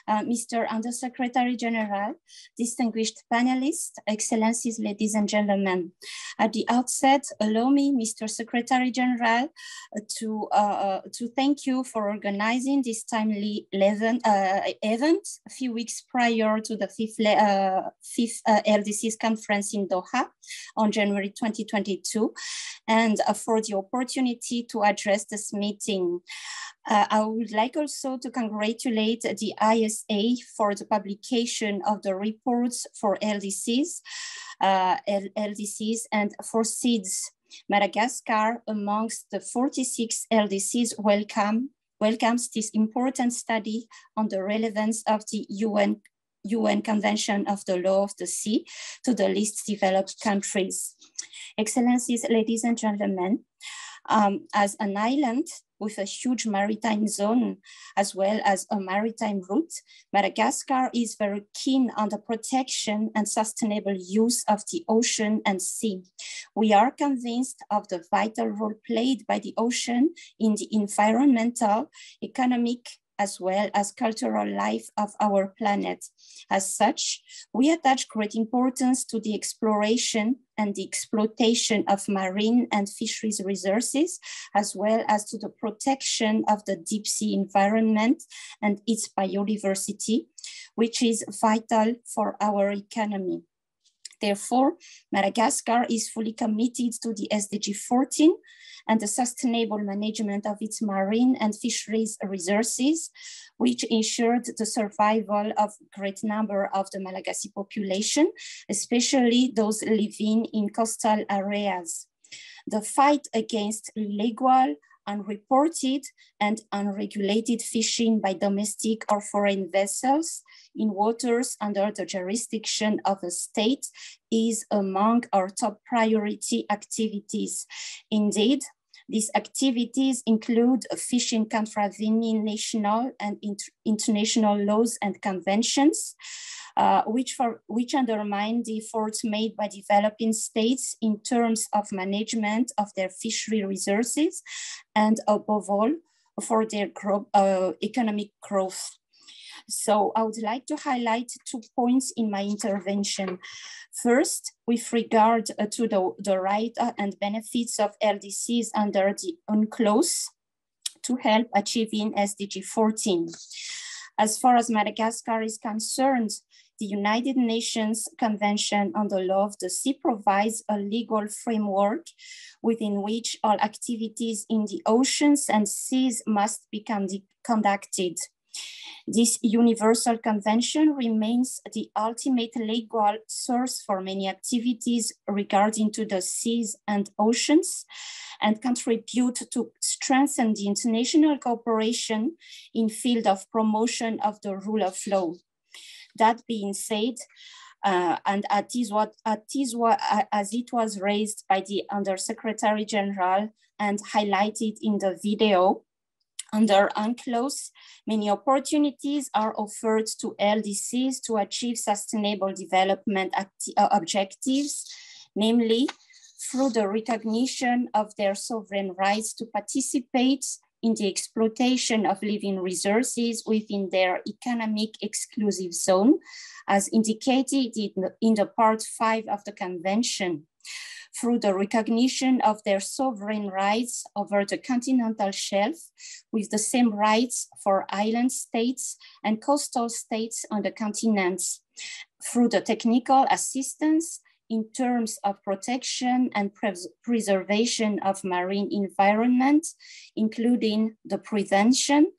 Mr. Undersecretary General, distinguished panelists, excellencies, ladies and gentlemen. At the outset, allow me, Mr. Secretary General, to thank you for organizing this timely event a few weeks prior to the fifth LDCs conference in Doha on January 2022, and for the opportunity to address this meeting. I would like also to congratulate the ISA for the publication of the reports for LDCs, LDCs and for SIDS. Madagascar, amongst the 46 LDCs, welcomes this important study on the relevance of the UN Convention of the Law of the Sea to the least developed countries. Excellencies, ladies and gentlemen, as an island with a huge maritime zone, as well as a maritime route, Madagascar is very keen on the protection and sustainable use of the ocean and sea. We are convinced of the vital role played by the ocean in the environmental, economic, as well as cultural life of our planet. As such, we attach great importance to the exploration and the exploitation of marine and fisheries resources, as well as to the protection of the deep sea environment and its biodiversity, which is vital for our economy. Therefore, Madagascar is fully committed to the SDG 14 and the sustainable management of its marine and fisheries resources, which ensured the survival of a great number of the Malagasy population, especially those living in coastal areas. The fight against illegal, unreported and unregulated fishing by domestic or foreign vessels in waters under the jurisdiction of a state is among our top priority activities. Indeed, these activities include fishing contravening national and international laws and conventions, which undermine the efforts made by developing states in terms of management of their fishery resources and above all for their economic growth. So I would like to highlight 2 points in my intervention. First, with regard to the right and benefits of LDCs under the UNCLOS to help achieving SDG 14. As far as Madagascar is concerned, the United Nations Convention on the Law of the Sea provides a legal framework within which all activities in the oceans and seas must be conducted. This universal convention remains the ultimate legal source for many activities regarding to the seas and oceans and contribute to strengthen the international cooperation in field of promotion of the rule of law. That being said, and as it was raised by the Undersecretary General and highlighted in the video, under UNCLOS, many opportunities are offered to LDCs to achieve sustainable development objectives, namely through the recognition of their sovereign rights to participate in the exploitation of living resources within their economic exclusive zone, as indicated in the part 5 of the convention, through the recognition of their sovereign rights over the continental shelf, with the same rights for island states and coastal states on the continents, through the technical assistance in terms of protection and preservation of marine environment, including the prevention,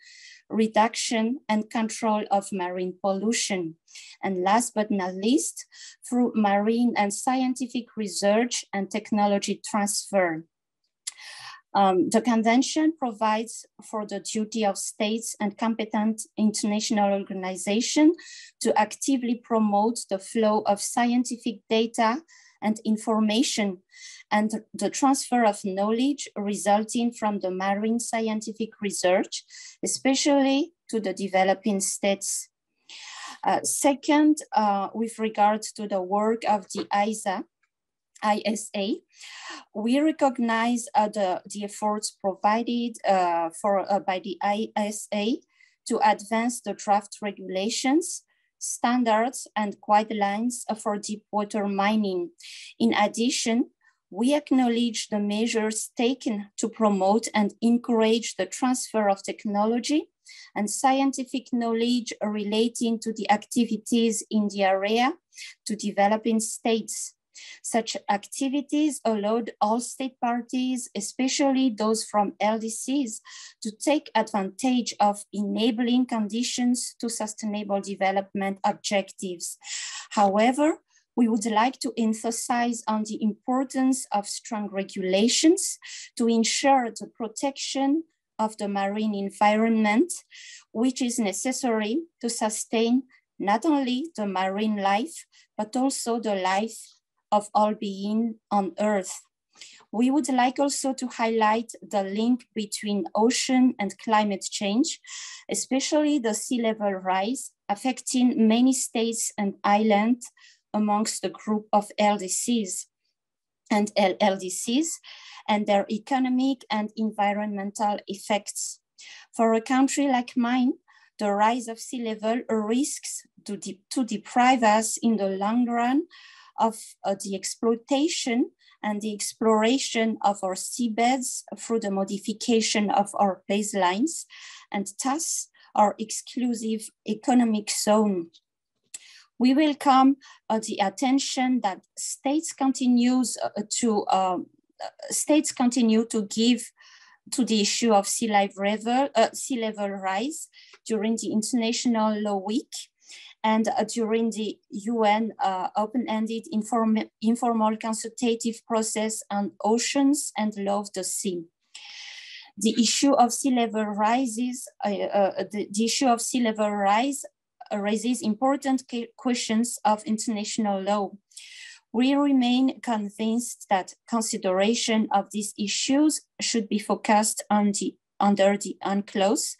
reduction, and control of marine pollution. And last but not least, through marine and scientific research and technology transfer. The convention provides for the duty of states and competent international organizations to actively promote the flow of scientific data and information and the transfer of knowledge resulting from the marine scientific research, especially to the developing states. Second, with regard to the work of the ISA, ISA. We recognize the efforts provided by the ISA to advance the draft regulations, standards, and guidelines for deep water mining. In addition, we acknowledge the measures taken to promote and encourage the transfer of technology and scientific knowledge relating to the activities in the area to developing states. Such activities allowed all state parties, especially those from LDCs, to take advantage of enabling conditions to sustainable development objectives. However, we would like to emphasize on the importance of strong regulations to ensure the protection of the marine environment, which is necessary to sustain not only the marine life, but also the life of all being on Earth. We would like also to highlight the link between ocean and climate change, especially the sea level rise affecting many states and islands amongst the group of LDCs and LLDCs and their economic and environmental effects. For a country like mine, the rise of sea level risks to deprive us in the long run of the exploitation and the exploration of our seabeds through the modification of our baselines and thus our exclusive economic zone. We welcome the attention that states continue to give to the issue of sea level rise during the International Law Week and during the UN open-ended informal consultative process on oceans and law of the sea. The issue of sea level rises, raises important questions of international law. We remain convinced that consideration of these issues should be focused on under the UNCLOS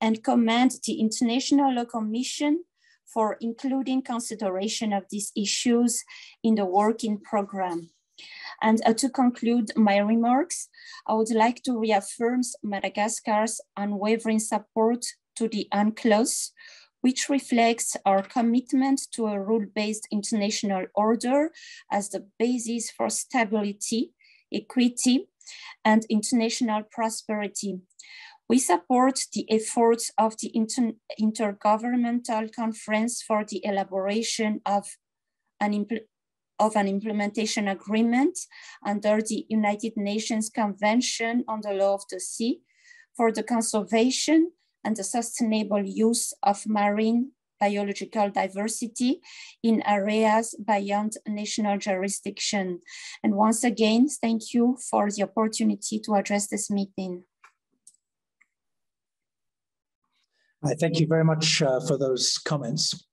and commend the International Law Commission for including consideration of these issues in the working program. And to conclude my remarks, I would like to reaffirm Madagascar's unwavering support to the UNCLOS, which reflects our commitment to a rule-based international order as the basis for stability, equity, and international prosperity. We support the efforts of the Intergovernmental Conference for the elaboration of an implementation agreement under the United Nations Convention on the Law of the Sea for the conservation and the sustainable use of marine biological diversity in areas beyond national jurisdiction. And once again, thank you for the opportunity to address this meeting. I thank you very much for those comments.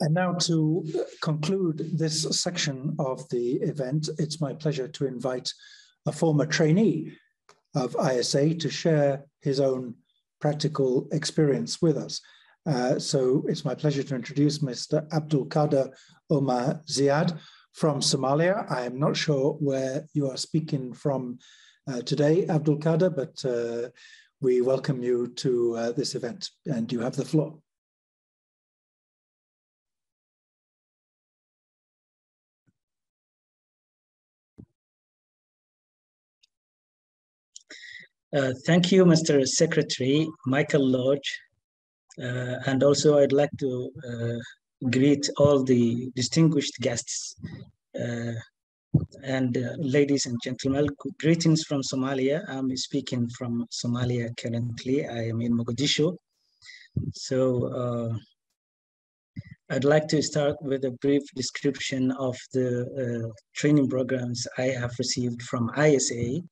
And now to conclude this section of the event, it's my pleasure to invite a former trainee of ISA to share his own practical experience with us. So it's my pleasure to introduce Mr. Abdul Qadir Omar Ziad from Somalia. I am not sure where you are speaking from today, Abdul Qadir, but we welcome you to this event, and you have the floor. Thank you, Mr. Secretary Michael Lodge. And also I'd like to greet all the distinguished guests and ladies and gentlemen. Greetings from Somalia. I'm speaking from Somalia currently. I am in Mogadishu. So I'd like to start with a brief description of the training programs I have received from ISA.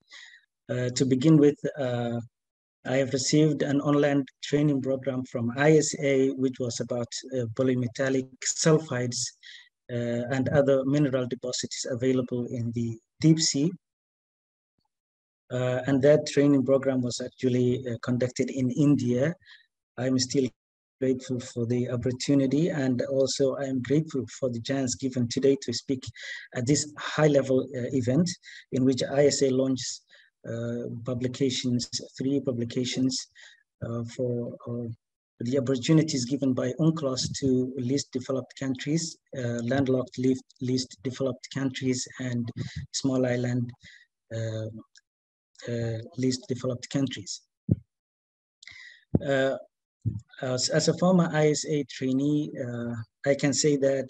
To begin with, I have received an online training program from ISA, which was about polymetallic sulfides and other mineral deposits available in the deep sea. And that training program was actually conducted in India. I'm still grateful for the opportunity, and also I am grateful for the chance given today to speak at this high-level event in which ISA launched publications, 3 publications for the opportunities given by UNCLOS to least developed countries, landlocked least developed countries, and small island least developed countries. As a former ISA trainee, I can say that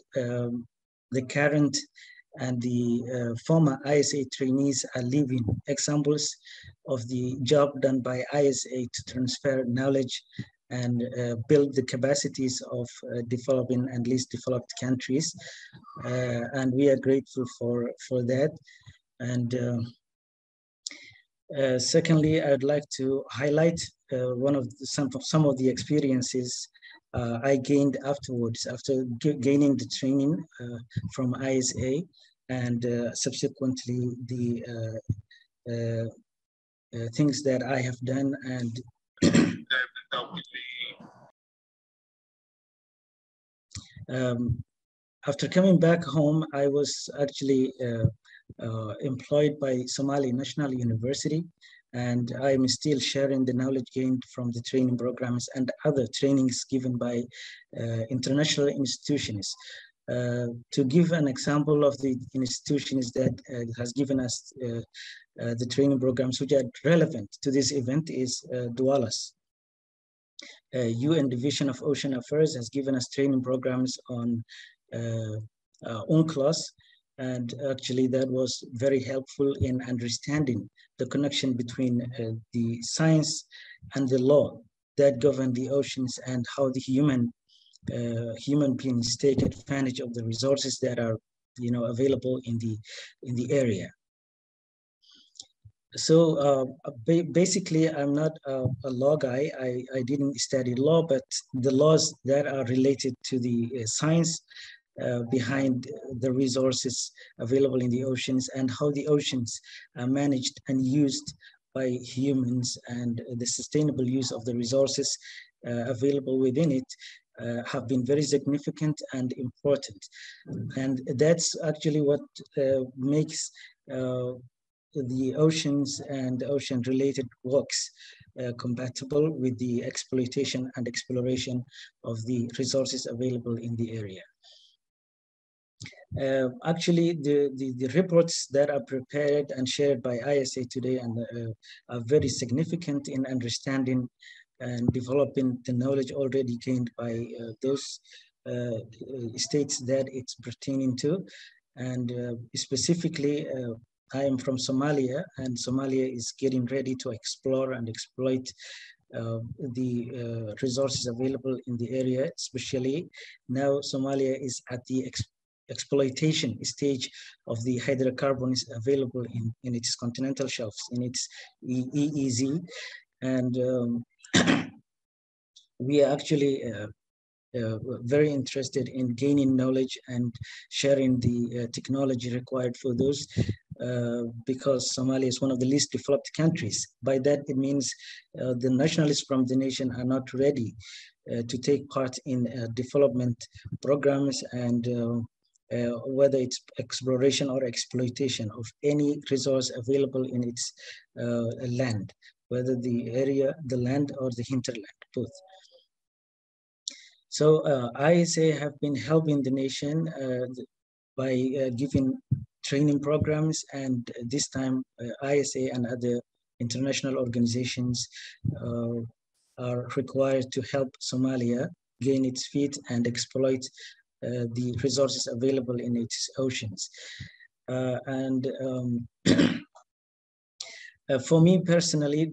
the current and the former ISA trainees are living examples of the job done by ISA to transfer knowledge and build the capacities of developing and least developed countries. And we are grateful for that. And secondly, I would like to highlight some of the experiences I gained afterwards, after gaining the training from ISA, and subsequently the things that I have done. And after coming back home, I was actually employed by Somali National University, and I'm still sharing the knowledge gained from the training programs and other trainings given by international institutions. To give an example of the institutions that has given us the training programs which are relevant to this event is DUALAS. UN Division of Ocean Affairs has given us training programs on UNCLOS, and actually that was very helpful in understanding the connection between the science and the law that govern the oceans, and how the human beings take advantage of the resources that are available in the area. So basically, I'm not a law guy. I didn't study law, but the laws that are related to the science behind the resources available in the oceans, and how the oceans are managed and used by humans, and the sustainable use of the resources available within it have been very significant and important. And that's actually what makes the oceans and ocean-related works compatible with the exploitation and exploration of the resources available in the area. Actually, the reports that are prepared and shared by ISA today are very significant in understanding and developing the knowledge already gained by those states that it's pertaining to. And specifically, I am from Somalia, and Somalia is getting ready to explore and exploit the resources available in the area. Especially now, Somalia is at the exploitation stage of the hydrocarbons available in its continental shelves, in its EEZ. And we are actually very interested in gaining knowledge and sharing the technology required for those, because Somalia is one of the least developed countries. By that, it means the nationalists from the nation are not ready to take part in development programs, and whether it's exploration or exploitation of any resource available in its land, whether the area, the land, or the hinterland, both. So ISA have been helping the nation by giving training programs, and this time ISA and other international organizations are required to help Somalia gain its feet and exploit the resources available in its oceans. For me personally,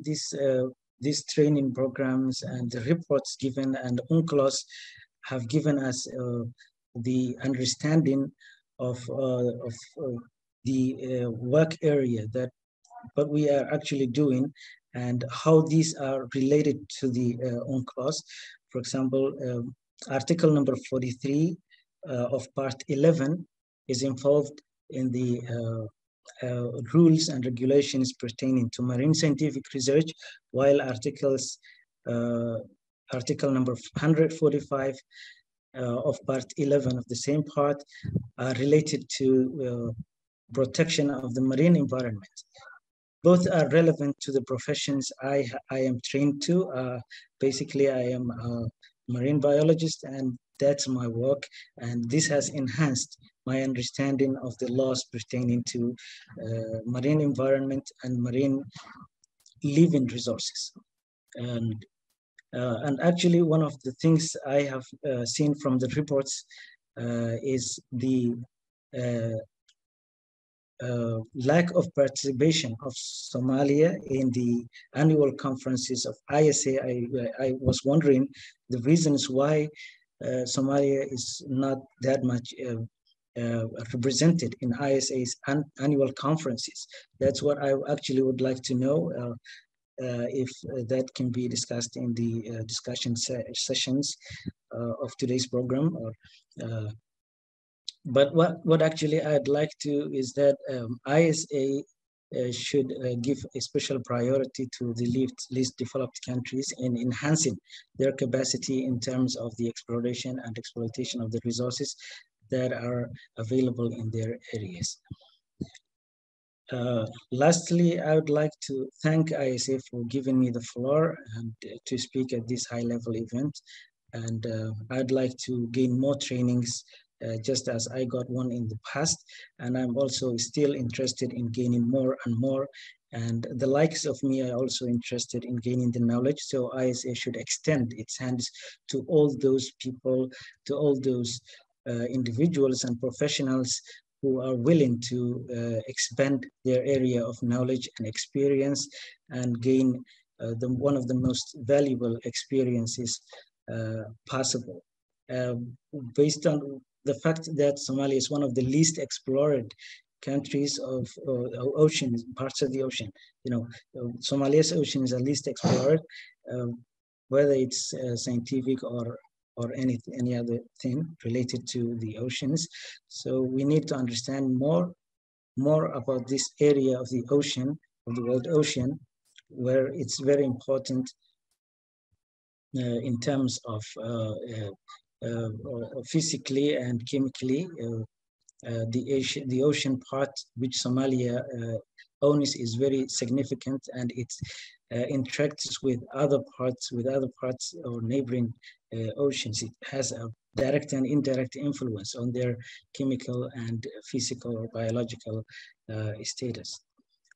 these training programs and the reports given and UNCLOS have given us the understanding of the work area that what we are actually doing, and how these are related to the UNCLOS. For example, article number 43 of part 11 is involved in the rules and regulations pertaining to marine scientific research, while articles article number 145 of part 11 of the same part are related to protection of the marine environment. Both are relevant to the professions I am trained to. Basically, I am a marine biologist, and that's my work. And this has enhanced my understanding of the laws pertaining to marine environment and marine living resources. And actually, one of the things I have seen from the reports is the lack of participation of Somalia in the annual conferences of ISA. I was wondering the reasons why Somalia is not that much represented in ISA's annual conferences. That's what I actually would like to know, if that can be discussed in the discussion sessions of today's program. But what actually I'd like to is that ISA should give a special priority to the least developed countries in enhancing their capacity in terms of the exploration and exploitation of the resources that are available in their areas. Lastly, I would like to thank ISA for giving me the floor and to speak at this high-level event. And I'd like to gain more trainings, just as I got one in the past. And I'm also still interested in gaining more and more. And the likes of me are also interested in gaining the knowledge. So ISA should extend its hands to all those people, to all those individuals and professionals who are willing to expand their area of knowledge and experience and gain one of the most valuable experiences possible. Based on the fact that Somalia is one of the least explored countries of oceans, parts of the ocean. You know, Somalia's ocean is the least explored, whether it's scientific or any other thing related to the oceans. So we need to understand more about this area of the ocean, of the world ocean, where it's very important in terms of physically and chemically. The ocean part which Somalia owns is very significant, and it interacts with other parts or neighboring oceans. It has a direct and indirect influence on their chemical and physical or biological status.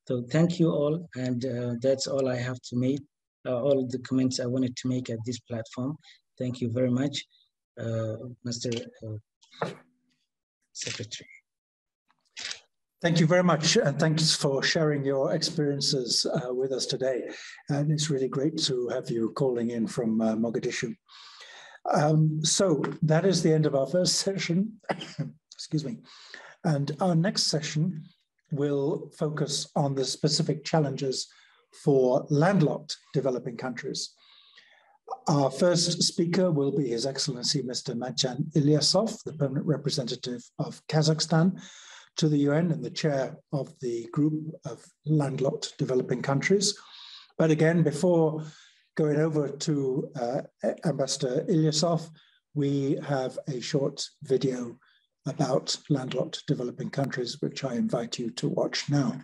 So thank you all, and that's all I have to make, all the comments I wanted to make at this platform. Thank you very much, Mr. Secretary. Thank you very much, and thanks for sharing your experiences with us today. And it's really great to have you calling in from Mogadishu. So that is the end of our first session. Excuse me. And our next session will focus on the specific challenges for landlocked developing countries. Our first speaker will be His Excellency Mr. Madjan Ilyasov, the permanent representative of Kazakhstan to the UN and the chair of the group of landlocked developing countries. But again, before going over to Ambassador Ilyasov, we have a short video about landlocked developing countries, which I invite you to watch now.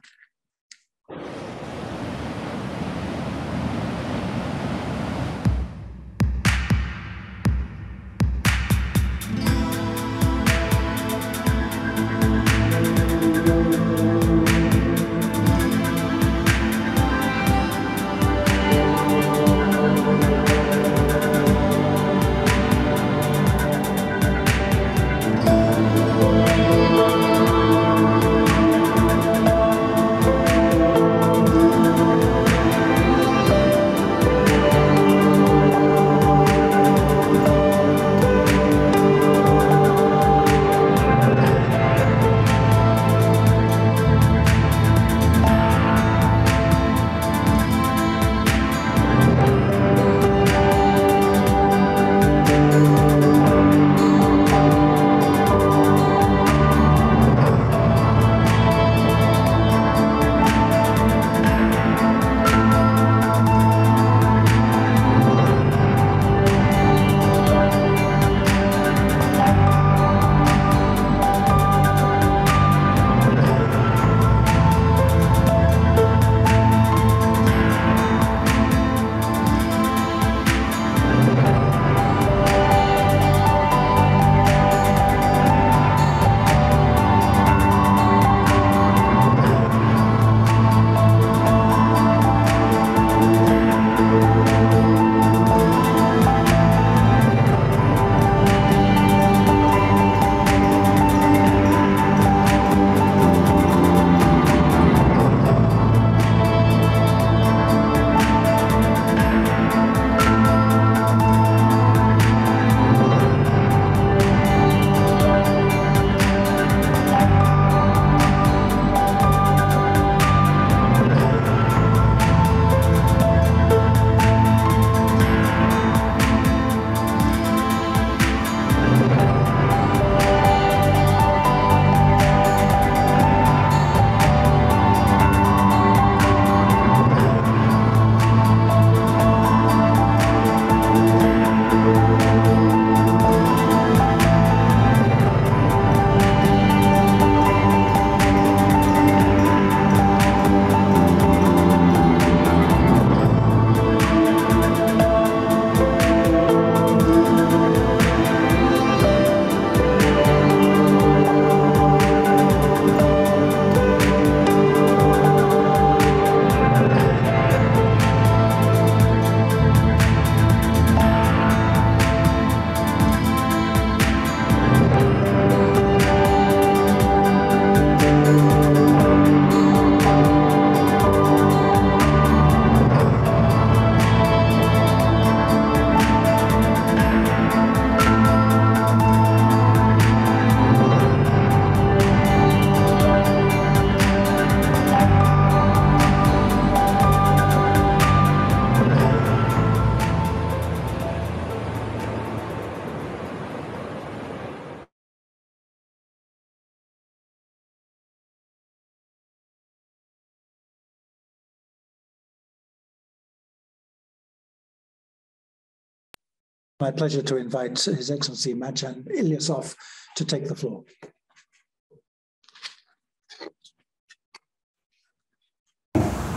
My pleasure to invite His Excellency Marjan Ilyasov to take the floor.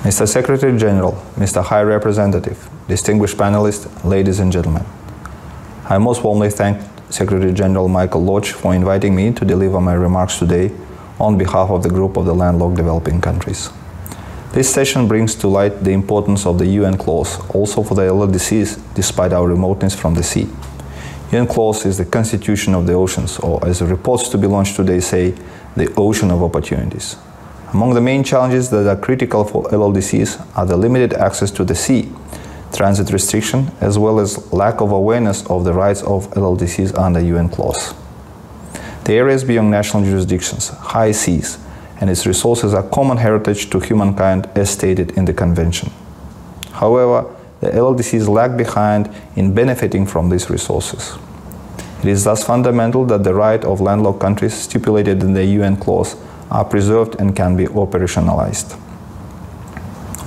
Mr. Secretary General, Mr. High Representative, distinguished panelists, ladies and gentlemen. I most warmly thank Secretary General Michael Lodge for inviting me to deliver my remarks today on behalf of the group of the landlocked developing countries. This session brings to light the importance of the UN clause, also for the LLDCs, despite our remoteness from the sea. UN clause is the constitution of the oceans, or as the reports to be launched today say, the ocean of opportunities. Among the main challenges that are critical for LLDCs are the limited access to the sea, transit restriction, as well as lack of awareness of the rights of LLDCs under UN clause. The areas beyond national jurisdictions, high seas, and its resources are common heritage to humankind as stated in the Convention. However, the LLDCs lag behind in benefiting from these resources. It is thus fundamental that the right of landlocked countries stipulated in the UN clause are preserved and can be operationalized.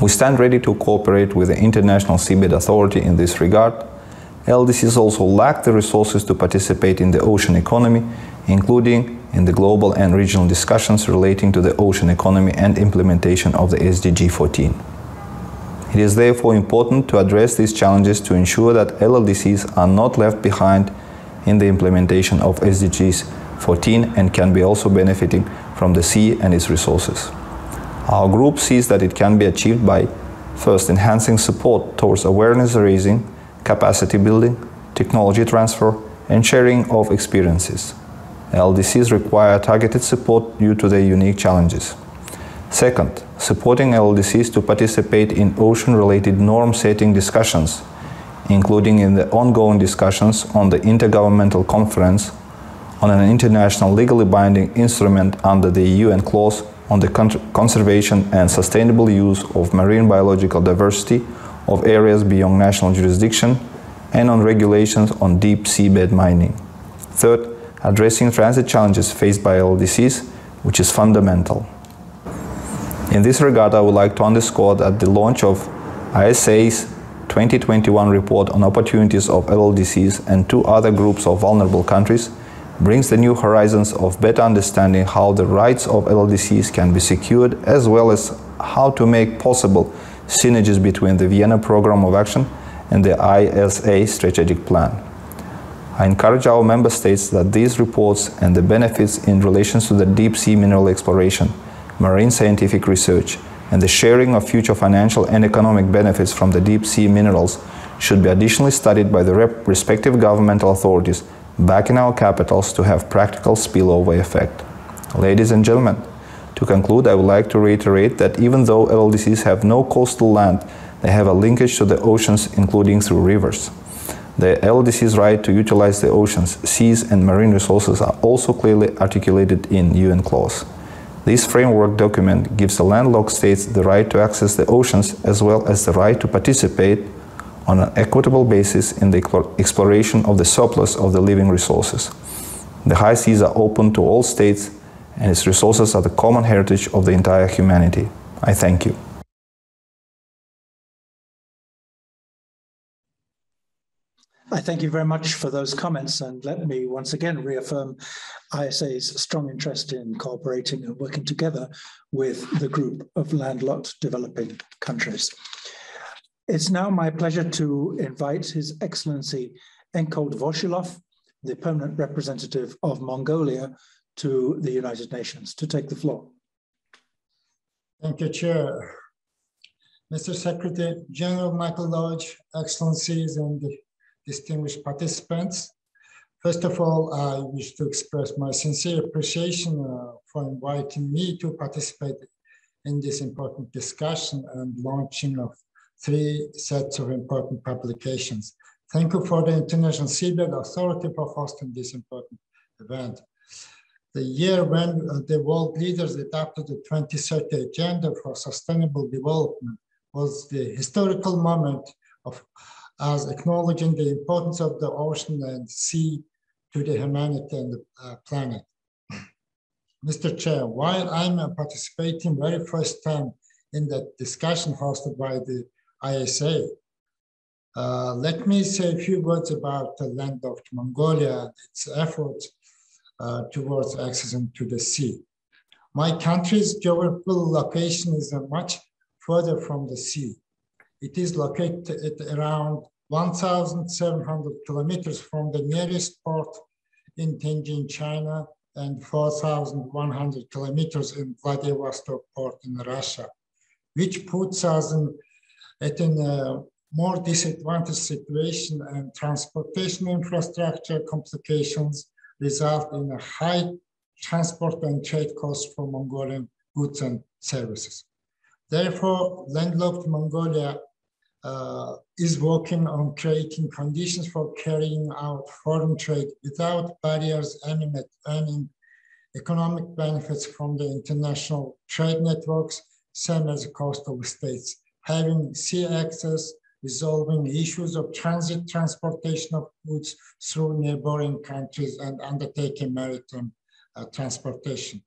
We stand ready to cooperate with the International Seabed Authority in this regard. LDCs also lack the resources to participate in the ocean economy, including in the global and regional discussions relating to the ocean economy and implementation of the SDG 14. It is therefore important to address these challenges to ensure that LLDCs are not left behind in the implementation of SDGs 14 and can be also benefiting from the sea and its resources. Our group sees that it can be achieved by, first, enhancing support towards awareness raising, capacity building, technology transfer, and sharing of experiences. LDCs require targeted support due to their unique challenges. Second, supporting LDCs to participate in ocean-related norm-setting discussions, including in the ongoing discussions on the Intergovernmental Conference on an international legally binding instrument under the UN clause on the conservation and sustainable use of marine biological diversity of areas beyond national jurisdiction, and on regulations on deep seabed mining. Third, addressing transit challenges faced by LDCs, which is fundamental. In this regard, I would like to underscore that the launch of ISA's 2021 report on opportunities of LLDCs and two other groups of vulnerable countries brings the new horizons of better understanding how the rights of LLDCs can be secured, as well as how to make possible synergies between the Vienna Programme of Action and the ISA strategic plan. I encourage our member states that these reports and the benefits in relation to the deep sea mineral exploration, marine scientific research, and the sharing of future financial and economic benefits from the deep sea minerals should be additionally studied by the respective governmental authorities back in our capitals to have practical spillover effect. Ladies and gentlemen, to conclude, I would like to reiterate that even though LLDCs have no coastal land, they have a linkage to the oceans, including through rivers. The LLDC's right to utilize the oceans, seas, and marine resources are also clearly articulated in UN clause. This framework document gives the landlocked states the right to access the oceans as well as the right to participate on an equitable basis in the exploration of the surplus of the living resources. The high seas are open to all states, and its resources are the common heritage of the entire humanity. I thank you. I thank you very much for those comments, and let me once again reaffirm ISA's strong interest in cooperating and working together with the group of landlocked developing countries. It's now my pleasure to invite His Excellency Enkhod Voshilov, the permanent representative of Mongolia to the United Nations, to take the floor. Thank you, Chair. Mr. Secretary General Michael Lodge, Excellencies, and distinguished participants. First of all, I wish to express my sincere appreciation for inviting me to participate in this important discussion and launching of 3 sets of important publications. Thank you for the International Seabed Authority for hosting this important event. The year when the world leaders adopted the 2030 Agenda for Sustainable Development was the historical moment of us acknowledging the importance of the ocean and sea to the humanity and the planet. Mr. Chair, while I'm participating very first time in the discussion hosted by the ISA, Let me say a few words about the landlocked Mongolia and its efforts towards accessing to the sea. My country's geographical location is much further from the sea. It is located at around 1,700 kilometers from the nearest port in Tianjin, China, and 4,100 kilometers in Vladivostok port in Russia, which puts us at a more disadvantaged situation, and transportation infrastructure complications result in a high transport and trade costs for Mongolian goods and services. Therefore, landlocked Mongolia is working on creating conditions for carrying out foreign trade without barriers aimed at earning economic benefits from the international trade networks, same as coastal states, having sea access, resolving issues of transit transportation of goods through neighboring countries, and undertaking maritime transportation.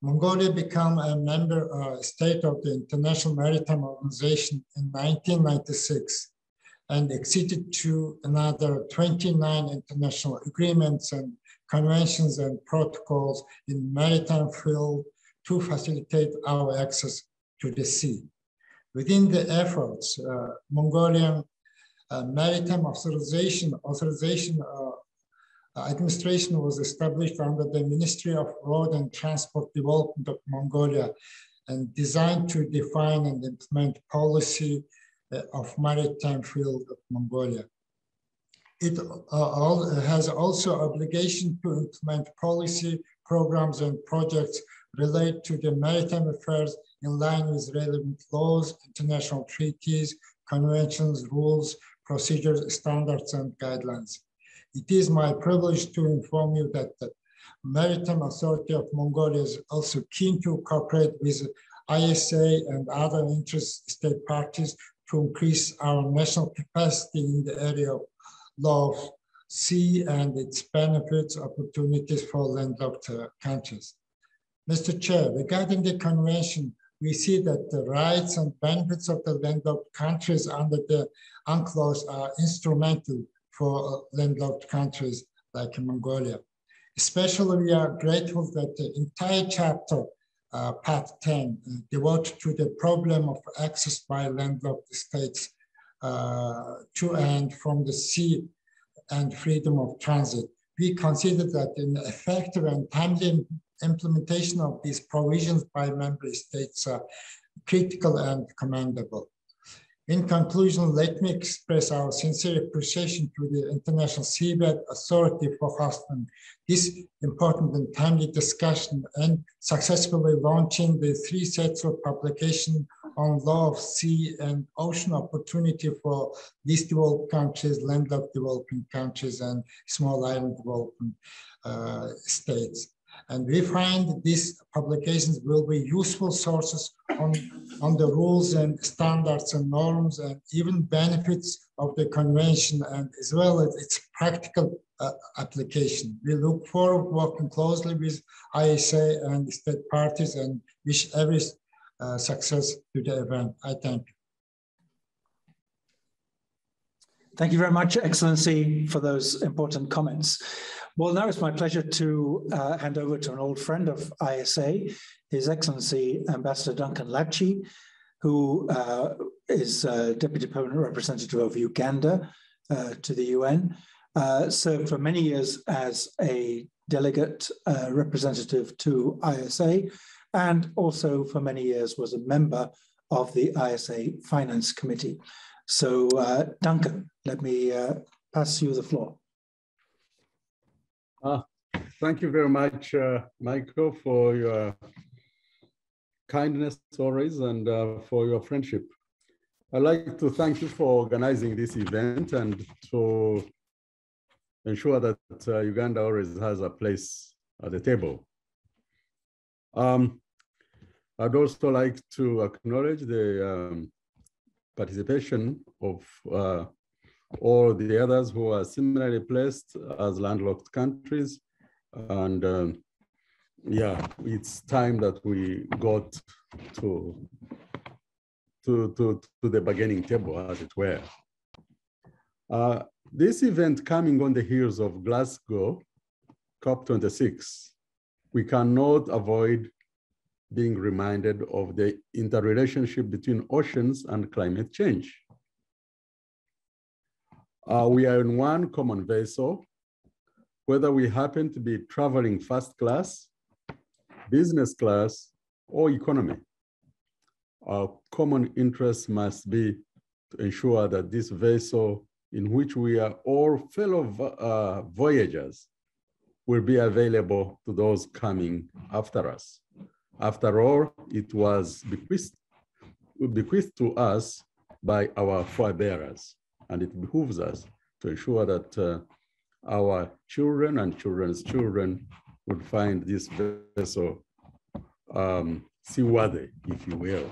Mongolia became a member state of the International Maritime Organization in 1996 and acceded to another 29 international agreements and conventions and protocols in maritime field to facilitate our access to the sea. Within the efforts, Mongolian Maritime Authorization Administration was established under the Ministry of Road and Transport Development of Mongolia and designed to define and implement policy of maritime field of Mongolia. It has also obligation to implement policy, programs, and projects related to the maritime affairs in line with relevant laws, international treaties, conventions, rules, procedures, standards, and guidelines. It is my privilege to inform you that the Maritime Authority of Mongolia is also keen to cooperate with ISA and other interested state parties to increase our national capacity in the area of law of sea and its benefits, opportunities for landlocked countries. Mr. Chair, regarding the convention, we see that the rights and benefits of the landlocked countries under the UNCLOS are instrumental for landlocked countries like Mongolia. Especially, we are grateful that the entire chapter, part 10, devoted to the problem of access by landlocked states to and from the sea and freedom of transit. We consider that an effective and timely implementation of these provisions by member states are critical and commendable. In conclusion, let me express our sincere appreciation to the International Seabed Authority for hosting this important and timely discussion and successfully launching the 3 sets of publication on law of sea and ocean opportunity for least developed countries, landlocked developing countries, and small island developing states. And we find these publications will be useful sources on the rules and standards and norms and even benefits of the convention, and as well as its practical application. We look forward to working closely with ISA and state parties and wish every success to the event. I thank you. Thank you very much, Excellency, for those important comments. Well, now it's my pleasure to hand over to an old friend of ISA, His Excellency Ambassador Duncan Lachi, who is Deputy Permanent Representative of Uganda to the UN, served for many years as a delegate representative to ISA, and also for many years was a member of the ISA Finance Committee. So, Duncan, let me pass you the floor. Thank you very much, Michael, for your kindness always and for your friendship. I'd like to thank you for organizing this event and to ensure that Uganda always has a place at the table. I'd also like to acknowledge the participation of all the others who are similarly placed as landlocked countries. And yeah, it's time that we got to the bargaining table, as it were. This event coming on the heels of Glasgow, COP26, we cannot avoid being reminded of the interrelationship between oceans and climate change. We are in one common vessel, whether we happen to be traveling first class, business class, or economy. Our common interest must be to ensure that this vessel in which we are all fellow voyagers will be available to those coming after us. After all, it was bequeathed to us by our forebearers, and it behooves us to ensure that our children and children's children would find this vessel seaworthy, if you will.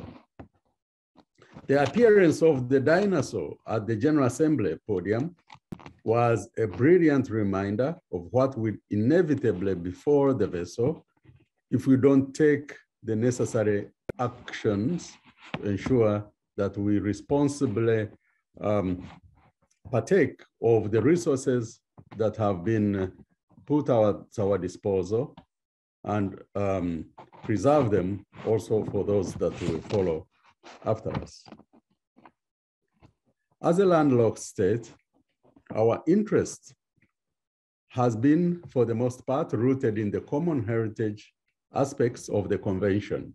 The appearance of the dinosaur at the General Assembly podium was a brilliant reminder of what will inevitably befall the vessel if we don't take the necessary actions to ensure that we responsibly partake of the resources that have been put at our disposal and preserve them also for those that will follow after us. As a landlocked state, our interest has been, for the most part, rooted in the common heritage aspects of the convention.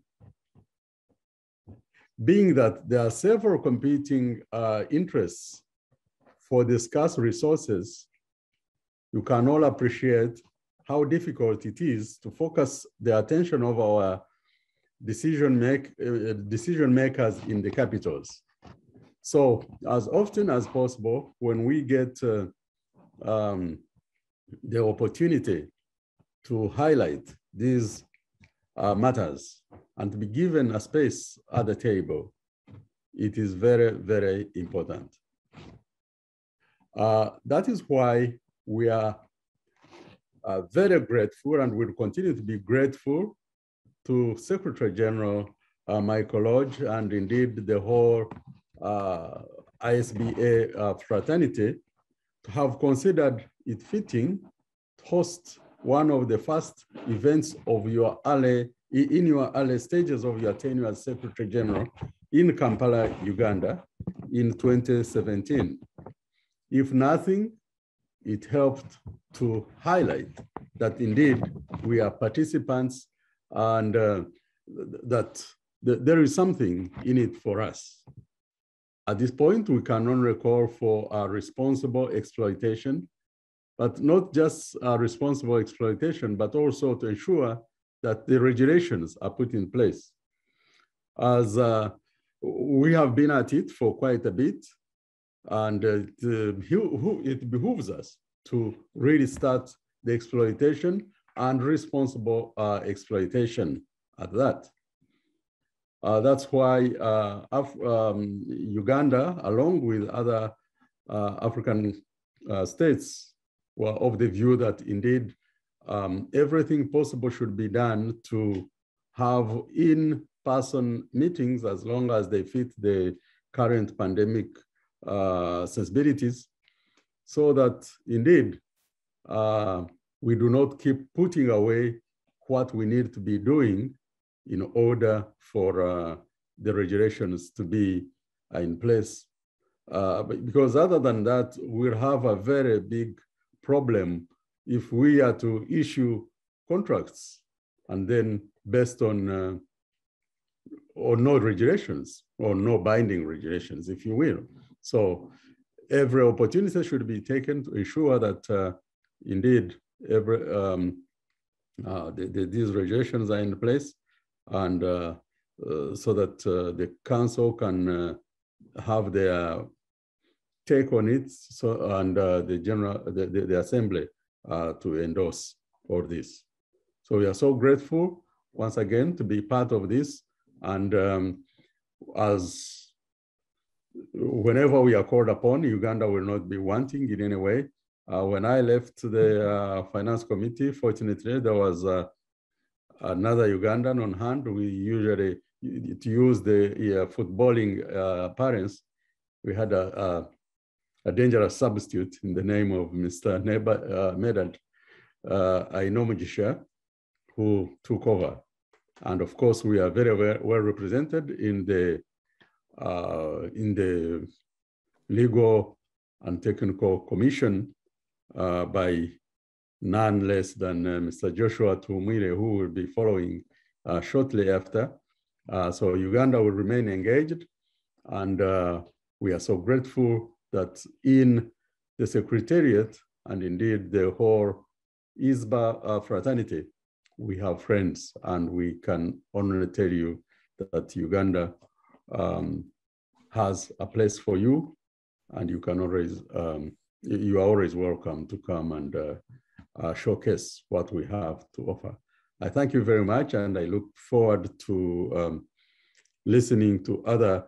Being that there are several competing interests for the scarce resources, you can all appreciate how difficult it is to focus the attention of our decision makers in the capitals. So as often as possible, when we get the opportunity to highlight these matters and to be given a space at the table, it is very, very important. That is why we are very grateful and will continue to be grateful to Secretary General Michael Lodge and indeed the whole ISBA fraternity to have considered it fitting to host one of the first events of your early stages of your tenure as Secretary General in Kampala, Uganda in 2017. If nothing, it helped to highlight that indeed we are participants and that there is something in it for us. At this point, we can only call for a responsible exploitation, but not just a responsible exploitation, but also to ensure that the regulations are put in place. As we have been at it for quite a bit, and it behooves us to really start the exploitation and responsible exploitation at that. That's why Uganda, along with other African states, were of the view that indeed everything possible should be done to have in-person meetings as long as they fit the current pandemic sensibilities, so that indeed we do not keep putting away what we need to be doing in order for the regulations to be in place. Because other than that, we'll have a very big problem if we are to issue contracts and then based on or no regulations or no binding regulations, if you will. So every opportunity should be taken to ensure that indeed these regulations are in place, and so that the council can have their take on it, so and the assembly to endorse all this. So we are so grateful once again to be part of this, and as whenever we are called upon, Uganda will not be wanting in any way. When I left the finance committee, fortunately, there was another Ugandan on hand. We usually, to use the footballing parents, we had a a dangerous substitute in the name of Mr. Medad Ainomujisha, who took over. And of course, we are very well represented in the Legal and Technical Commission by none less than Mr. Joshua Tumwire, who will be following shortly after. So Uganda will remain engaged, and we are so grateful that in the Secretariat and indeed the whole ISBA fraternity, we have friends, and we can only tell you that Uganda has a place for you, and you can always, you are always welcome to come and showcase what we have to offer. I thank you very much, and I look forward to listening to other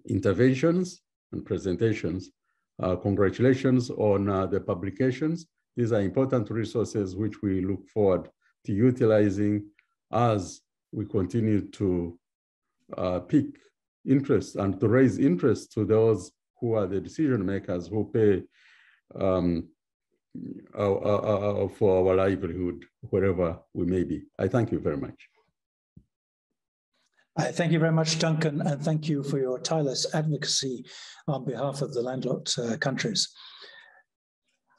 interventions and presentations. Congratulations on the publications. These are important resources which we look forward to utilizing as we continue to pick interest and to raise interest to those who are the decision makers who pay for our livelihood, wherever we may be. I thank you very much. Thank you very much, Duncan, and thank you for your tireless advocacy on behalf of the landlocked countries.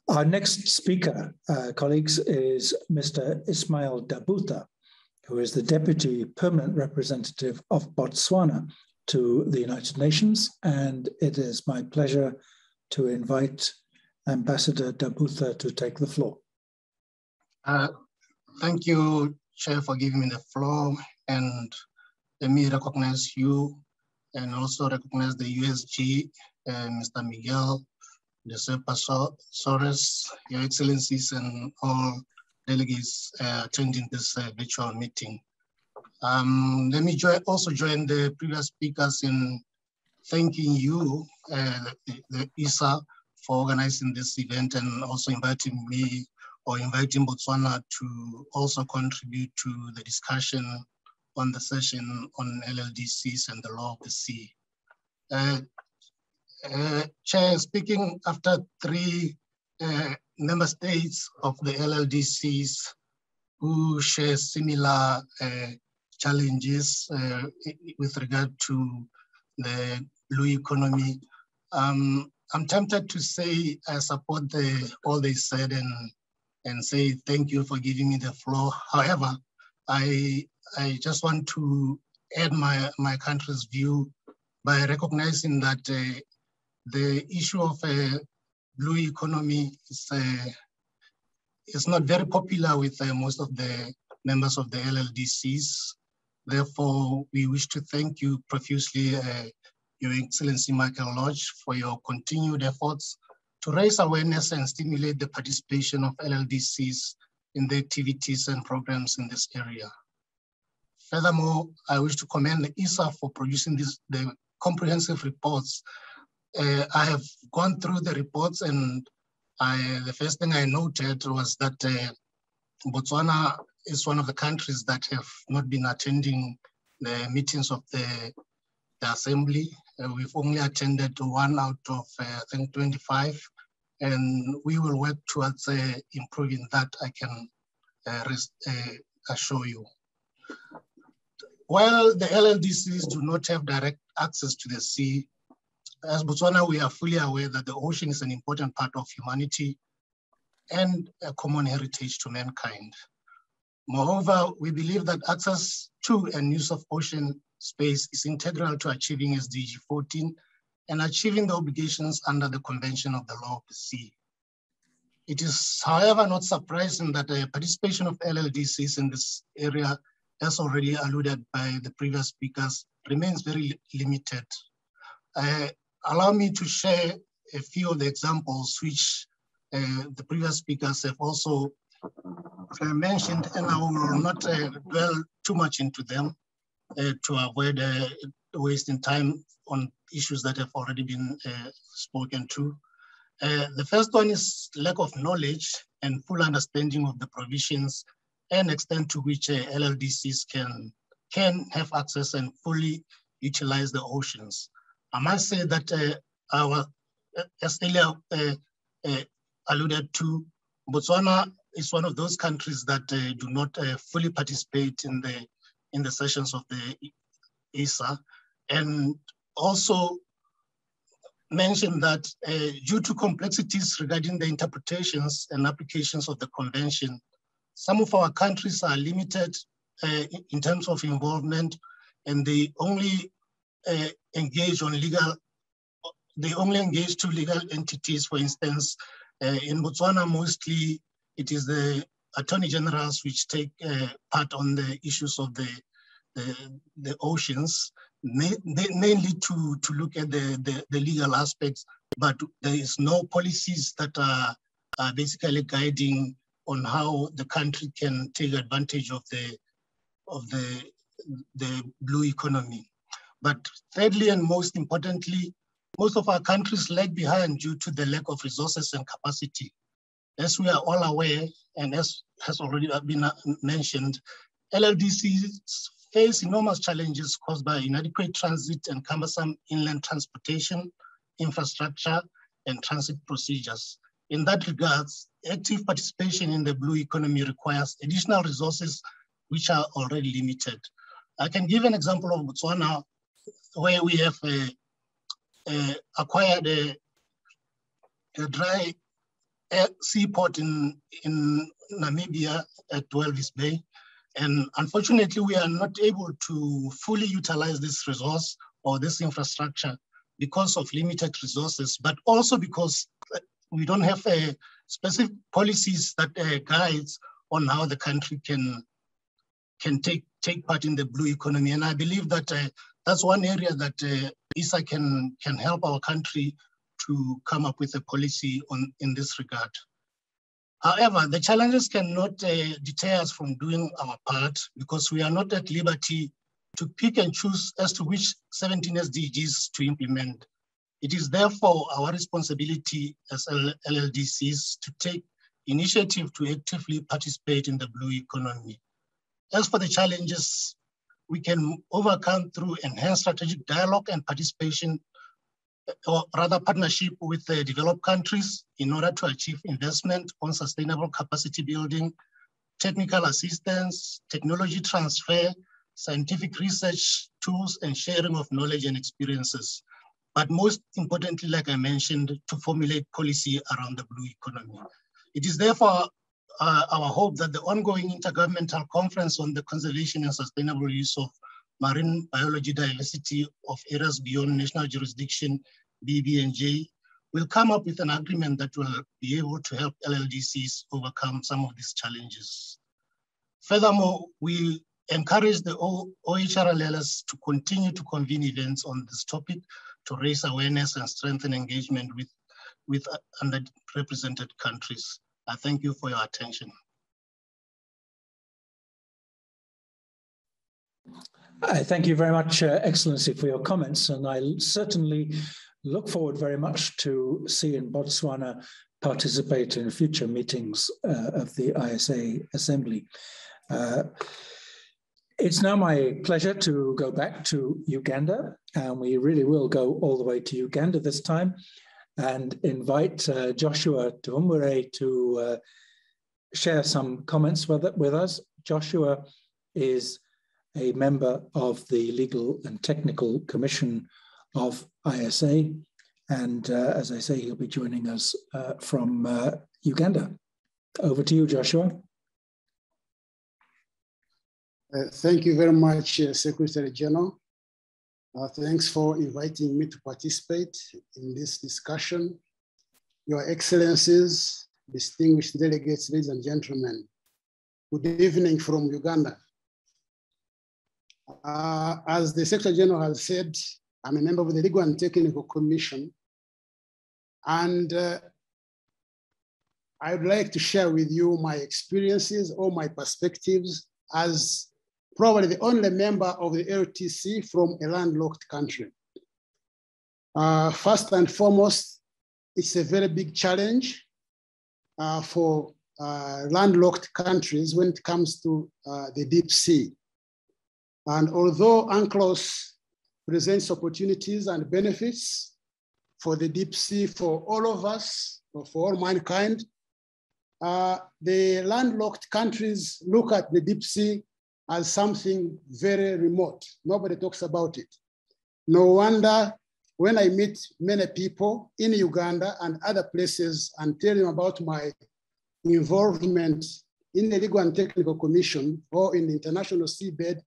Our next speaker, colleagues, is Mr. Ismail Dabuta, who is the Deputy Permanent Representative of Botswana to the United Nations, and it is my pleasure to invite Ambassador Dabuta to take the floor. Thank you, Chair, for giving me the floor, and let me recognize you and also recognize the USG, Mr. Miguel de Soares, Your Excellencies, and all delegates attending this virtual meeting. Let me also join the previous speakers in thanking you, the ISA, for organizing this event and also inviting me or inviting Botswana to also contribute to the discussion on the session on LLDCs and the law of the sea. Chair, speaking after 3 member states of the LLDCs who share similar challenges with regard to the blue economy, I'm tempted to say I support all they said and say thank you for giving me the floor. However, I just want to add my country's view by recognizing that the issue of blue economy is not very popular with most of the members of the LLDCs. Therefore, we wish to thank you profusely, Your Excellency Michael Lodge, for your continued efforts to raise awareness and stimulate the participation of LLDCs in the activities and programs in this area. Furthermore, I wish to commend the ISA for producing the comprehensive reports. I have gone through the reports, and the first thing I noted was that Botswana is one of the countries that have not been attending the meetings of the Assembly. We've only attended 1 out of, I think, 25, and we will work towards improving that, I can assure you. While the LLDCs do not have direct access to the sea, as Botswana, we are fully aware that the ocean is an important part of humanity and a common heritage to mankind. Moreover, we believe that access to and use of ocean space is integral to achieving SDG 14 and achieving the obligations under the Convention of the Law of the Sea. It is, however, not surprising that the participation of LLDCs in this area, as already alluded by the previous speakers, remains very limited. Allow me to share a few of the examples which the previous speakers have also mentioned, and I will not dwell too much into them to avoid wasting time on issues that have already been spoken to. The first one is lack of knowledge and full understanding of the provisions and extent to which LLDCs can have access and fully utilize the oceans. I must say that as earlier alluded to, Botswana is one of those countries that do not fully participate in the sessions of the ISA, and also mentioned that due to complexities regarding the interpretations and applications of the convention, some of our countries are limited in terms of involvement, and they only engage to legal entities. For instance, in Botswana, mostly it is the attorney generals which take part on the issues of the oceans, mainly to look at the legal aspects, but there is no policies that are basically guiding on how the country can take advantage of the blue economy. But thirdly, and most importantly, most of our countries lag behind due to the lack of resources and capacity. As we are all aware, and as has already been mentioned, LLDCs face enormous challenges caused by inadequate transit and cumbersome inland transportation, infrastructure, and transit procedures. In that regards, active participation in the blue economy requires additional resources which are already limited. I can give an example of Botswana, where we have acquired a dry seaport in Namibia at Walvis Bay. And unfortunately, we are not able to fully utilize this resource or this infrastructure because of limited resources, but also because we don't have specific policies that guides on how the country can take part in the blue economy. And I believe that that's one area that ISA can help our country to come up with a policy in this regard. However, the challenges cannot deter us from doing our part, because we are not at liberty to pick and choose as to which 17 SDGs to implement. It is therefore our responsibility as LLDCs to take initiative to actively participate in the blue economy. As for the challenges, we can overcome through enhanced strategic dialogue and participation, or rather partnership with the developed countries in order to achieve investment on sustainable capacity building, technical assistance, technology transfer, scientific research tools, and sharing of knowledge and experiences. But most importantly, like I mentioned, to formulate policy around the blue economy. It is therefore our hope that the ongoing Intergovernmental Conference on the Conservation and Sustainable Use of Marine Biology Diversity of Areas Beyond National Jurisdiction, BBNJ, will come up with an agreement that will be able to help LLDCs overcome some of these challenges. Furthermore, we encourage the OHRLLs to continue to convene events on this topic to raise awareness and strengthen engagement with underrepresented countries. I thank you for your attention. Thank you very much, Excellency, for your comments, and I certainly look forward very much to seeing Botswana participate in future meetings of the ISA Assembly. It's now my pleasure to go back to Uganda, and we really will go all the way to Uganda this time, and invite Joshua Tuumbure to share some comments with us. Joshua is a member of the Legal and Technical Commission of ISA, and as I say, he'll be joining us from Uganda. Over to you, Joshua. Thank you very much, Secretary General. Thanks for inviting me to participate in this discussion. Your Excellencies, distinguished delegates, ladies and gentlemen, good evening from Uganda. As the Secretary General has said, I'm a member of the Legal and Technical Commission, and I would like to share with you my experiences or my perspectives as probably the only member of the LTC from a landlocked country. First and foremost, it's a very big challenge for landlocked countries when it comes to the deep sea. And although UNCLOS presents opportunities and benefits, for the deep sea, for all of us, or for all mankind. The landlocked countries look at the deep sea as something very remote. Nobody talks about it. No wonder when I meet many people in Uganda and other places and tell them about my involvement in the Legal and Technical Commission or in the International Seabed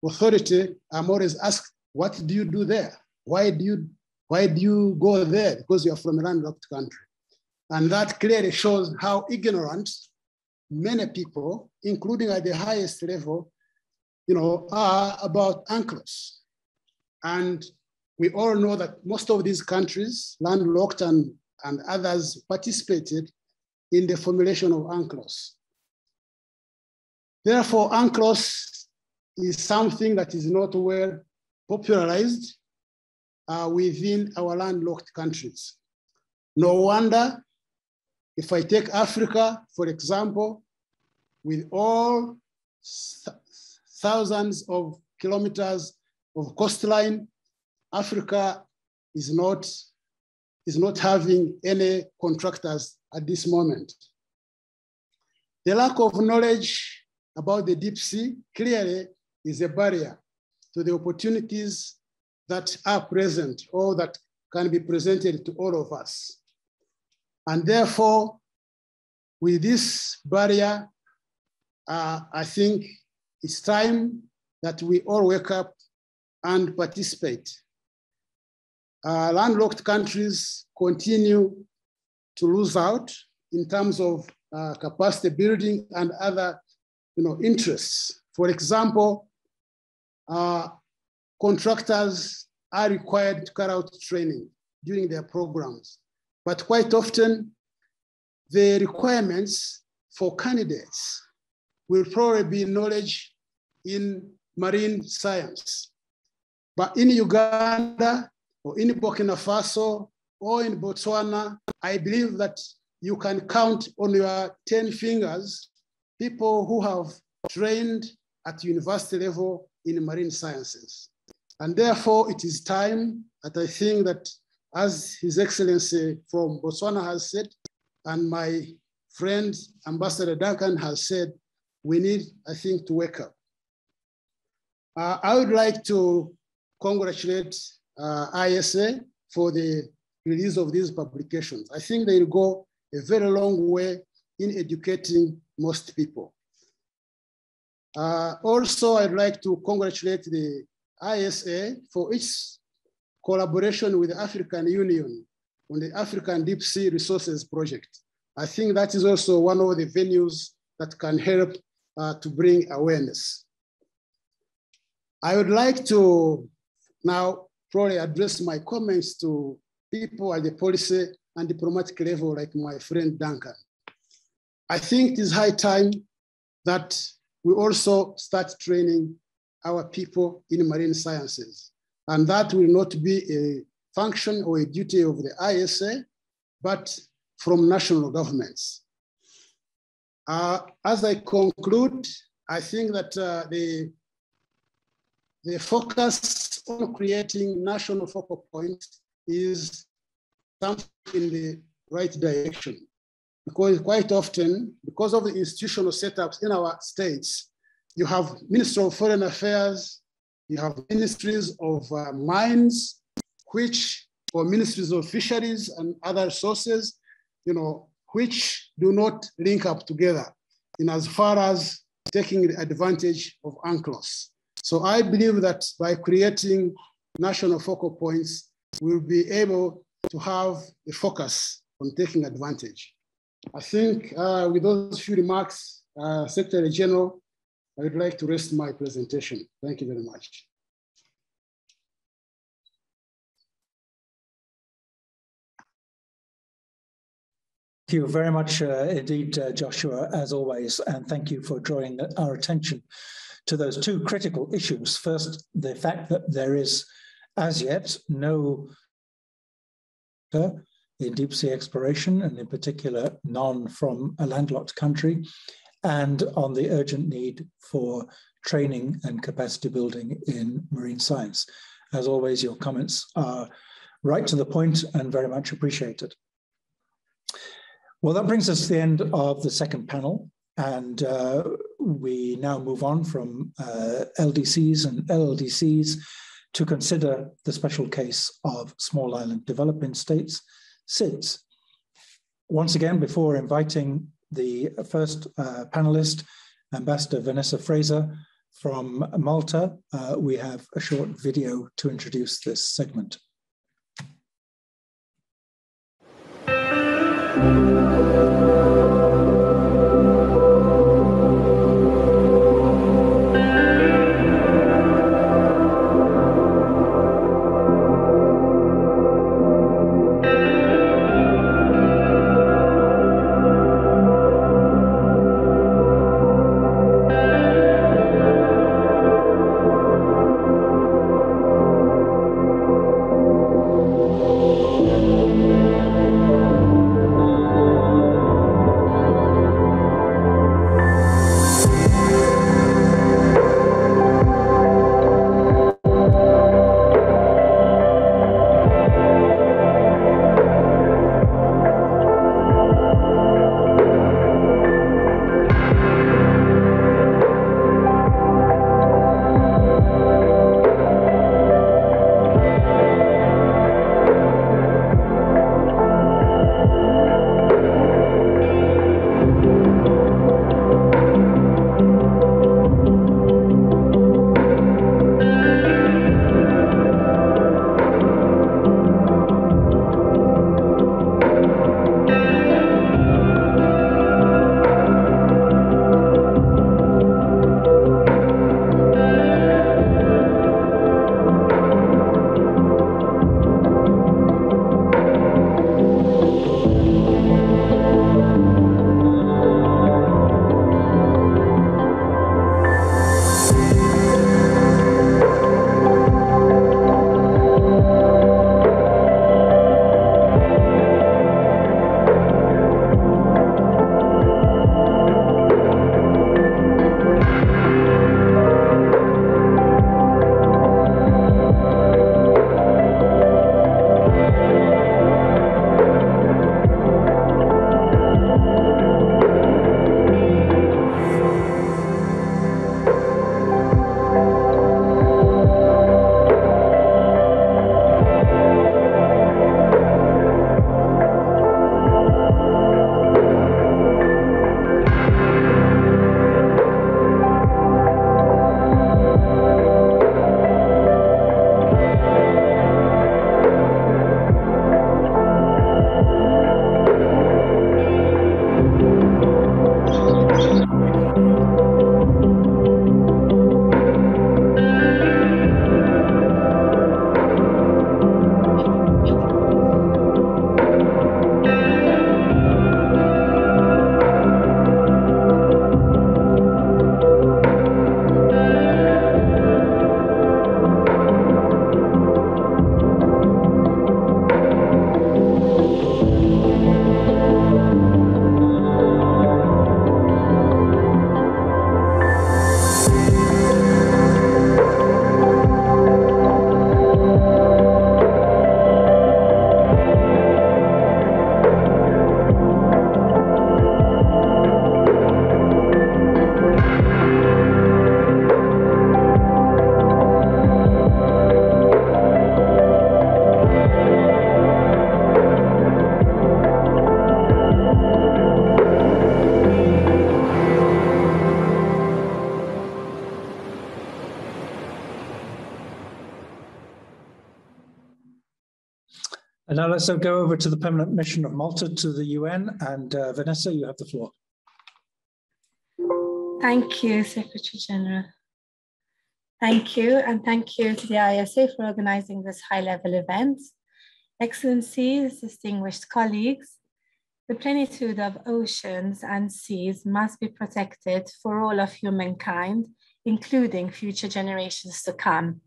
Authority, I'm always asked, what do you do there? Why do you go there? Because you're from a landlocked country. And that clearly shows how ignorant many people, including at the highest level, are about UNCLOS. And we all know that most of these countries, landlocked and others, participated in the formulation of UNCLOS. Therefore, UNCLOS is something that is not well popularized within our landlocked countries. No wonder, if I take Africa, for example, with all thousands of kilometers of coastline, Africa is not having any contractors at this moment. The lack of knowledge about the deep sea clearly is a barrier to the opportunities that are present or that can be presented to all of us. And therefore, with this barrier, I think it's time that we all wake up and participate. Landlocked countries continue to lose out in terms of capacity building and other interests. For example, contractors are required to carry out training during their programs. But quite often, the requirements for candidates will probably be knowledge in marine science. But in Uganda, or in Burkina Faso, or in Botswana, I believe that you can count on your 10 fingers people who have trained at university level in marine sciences. And therefore, it is time that I think that, as His Excellency from Botswana has said, and my friend Ambassador Duncan has said, we need, I think, to wake up. I would like to congratulate ISA for the release of these publications. I think they will go a very long way in educating most people. Also, I'd like to congratulate the ISA for its collaboration with the African Union on the African Deep Sea Resources Project. I think that is also one of the venues that can help to bring awareness. I would like to now probably address my comments to people at the policy and diplomatic level, like my friend Duncan. I think it is high time that we also start training our people in marine sciences. And that will not be a function or a duty of the ISA, but from national governments. As I conclude, I think that the focus on creating national focal points is something in the right direction. Because quite often, because of the institutional setups in our states, you have Ministry of Foreign Affairs, you have ministries of mines, or ministries of fisheries and other sources, which do not link up together in as far as taking advantage of UNCLOS. So I believe that by creating national focal points, we'll be able to have a focus on taking advantage. I think with those few remarks, Secretary General, I would like to rest my presentation. Thank you very much. Thank you very much indeed, Joshua, as always, and thank you for drawing our attention to those two critical issues. First, the fact that there is, as yet, no in deep sea exploration, and in particular, none from a landlocked country, and on the urgent need for training and capacity building in marine science. As always, your comments are right to the point and very much appreciated. Well, that brings us to the end of the second panel, and we now move on from LDCs and LLDCs to consider the special case of small island developing states, SIDS. Once again, before inviting the first panelist, Ambassador Vanessa Fraser from Malta, we have a short video to introduce this segment. And now let's go over to the Permanent Mission of Malta to the UN. And Vanessa, you have the floor. Thank you, Secretary General. Thank you, and thank you to the ISA for organizing this high-level event. Excellencies, distinguished colleagues, the plenitude of oceans and seas must be protected for all of humankind, including future generations to come.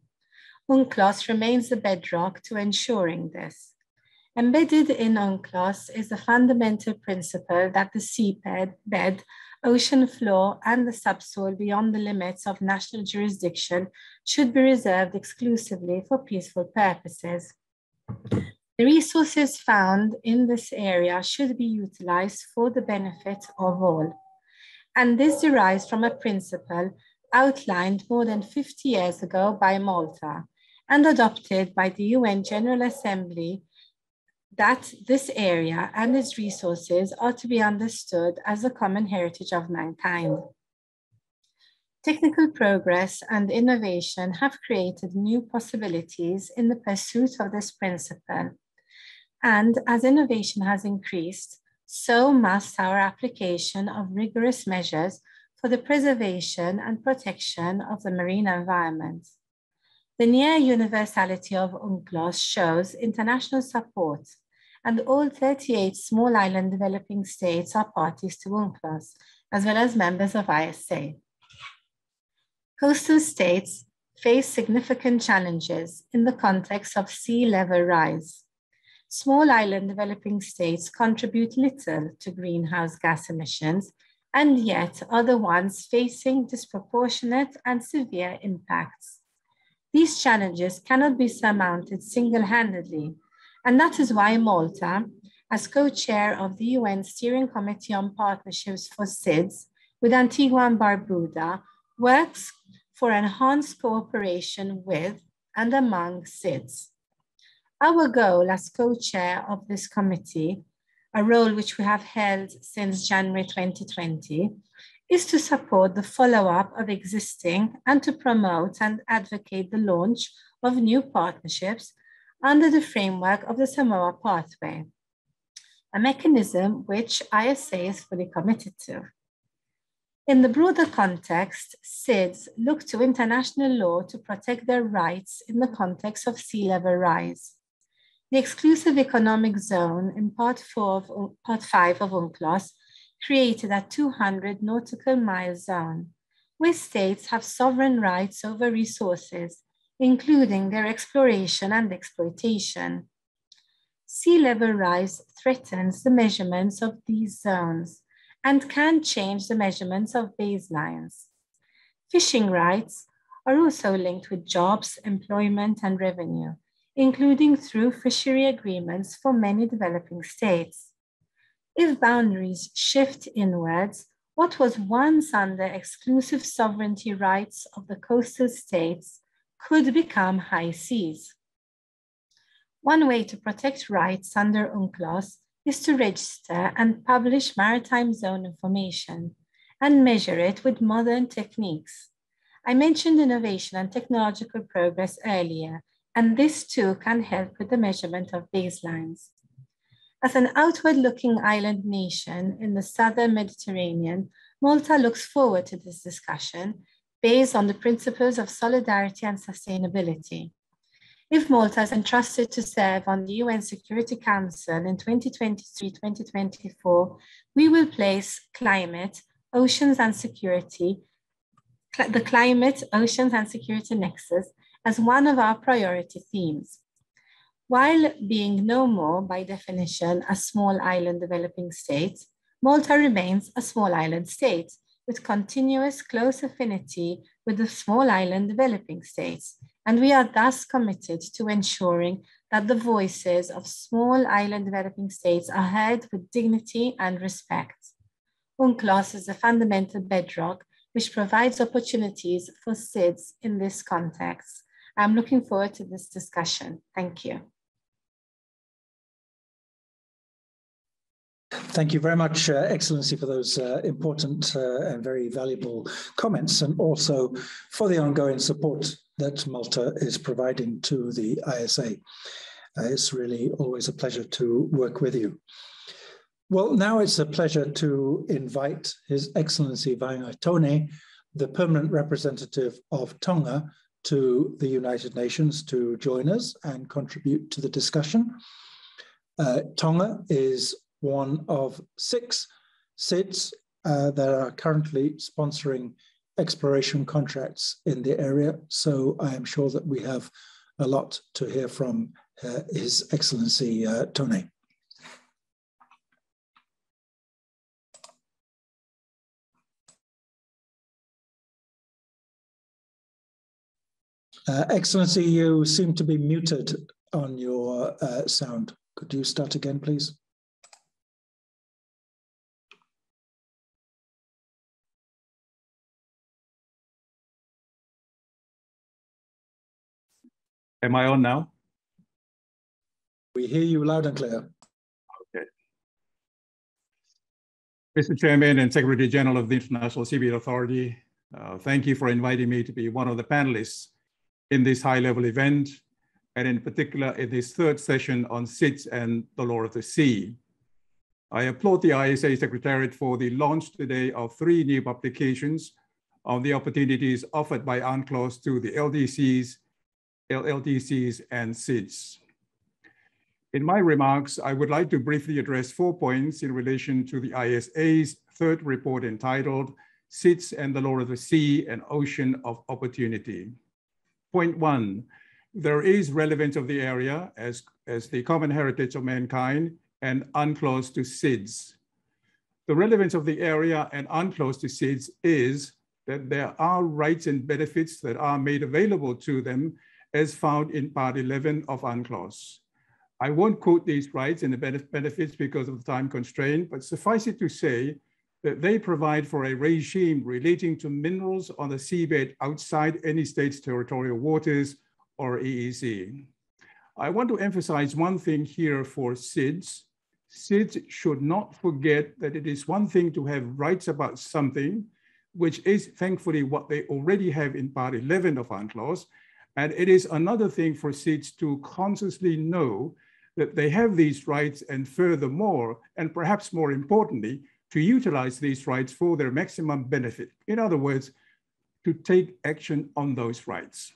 UNCLOS remains the bedrock to ensuring this. Embedded in UNCLOS is the fundamental principle that the seabed, ocean floor, and the subsoil beyond the limits of national jurisdiction should be reserved exclusively for peaceful purposes. The resources found in this area should be utilized for the benefit of all. And this derives from a principle outlined more than 50 years ago by Malta and adopted by the UN General Assembly, that this area and its resources are to be understood as a common heritage of mankind. Technical progress and innovation have created new possibilities in the pursuit of this principle. And as innovation has increased, so must our application of rigorous measures for the preservation and protection of the marine environment. The near universality of UNCLOS shows international support, and all 38 small island developing states are parties to UNCLOS, as well as members of ISA. Coastal states face significant challenges in the context of sea level rise. Small island developing states contribute little to greenhouse gas emissions, and yet are the ones facing disproportionate and severe impacts. These challenges cannot be surmounted single-handedly, and that is why Malta, as co-chair of the UN Steering Committee on Partnerships for SIDS with Antigua and Barbuda, works for enhanced cooperation with and among SIDS. Our goal as co-chair of this committee, a role which we have held since January 2020, is to support the follow-up of existing and to promote and advocate the launch of new partnerships under the framework of the Samoa Pathway, a mechanism which ISA is fully committed to. In the broader context, SIDS look to international law to protect their rights in the context of sea level rise. The exclusive economic zone in Part 5 of UNCLOS created a 200 nautical mile zone, where states have sovereign rights over resources, including their exploration and exploitation. Sea level rise threatens the measurements of these zones and can change the measurements of baselines. Fishing rights are also linked with jobs, employment, and revenue, including through fishery agreements for many developing states. If boundaries shift inwards, what was once under exclusive sovereignty rights of the coastal states could become high seas. One way to protect rights under UNCLOS is to register and publish maritime zone information and measure it with modern techniques. I mentioned innovation and technological progress earlier, and this too can help with the measurement of baselines. As an outward-looking island nation in the southern Mediterranean, Malta looks forward to this discussion based on the principles of solidarity and sustainability. If Malta is entrusted to serve on the UN Security Council in 2023-2024, we will place climate, oceans and security, the climate, oceans and security nexus as one of our priority themes. While being no more, by definition, a small island developing state, Malta remains a small island state with continuous close affinity with the small island developing states. And we are thus committed to ensuring that the voices of small island developing states are heard with dignity and respect. UNCLOS is a fundamental bedrock which provides opportunities for SIDS in this context. I'm looking forward to this discussion. Thank you. Thank you very much, Excellency, for those important and very valuable comments, and also for the ongoing support that Malta is providing to the ISA. It's really always a pleasure to work with you. Well, now it's a pleasure to invite His Excellency Vaingai, the permanent representative of Tonga to the United Nations, to join us and contribute to the discussion. Tonga is one of 6 SIDS that are currently sponsoring exploration contracts in the area. So I am sure that we have a lot to hear from His Excellency Tone. Excellency, you seem to be muted on your sound. Could you start again, please? Am I on now? We hear you loud and clear. Okay. Mr. Chairman and Secretary General of the International Seabed Authority, thank you for inviting me to be one of the panelists in this high-level event, and in particular in this third session on SIDS and the law of the sea. I applaud the ISA Secretariat for the launch today of 3 new publications on the opportunities offered by UNCLOS to the LDCs, LLDCs, and SIDS. In my remarks, I would like to briefly address 4 points in relation to the ISA's third report entitled SIDS and the Law of the Sea, an Ocean of Opportunity. Point 1, there is relevance of the area as the common heritage of mankind and UNCLOS to SIDS. The relevance of the area and UNCLOS to SIDS is that there are rights and benefits that are made available to them as found in Part 11 of UNCLOS. I won't quote these rights and the benefits because of the time constraint, but suffice it to say that they provide for a regime relating to minerals on the seabed outside any state's territorial waters or EEZ. I want to emphasize one thing here for SIDS. SIDS should not forget that it is one thing to have rights about something, which is thankfully what they already have in Part 11 of UNCLOS, and it is another thing for SIDS to consciously know that they have these rights, and furthermore, and perhaps more importantly, to utilize these rights for their maximum benefit. In other words, to take action on those rights.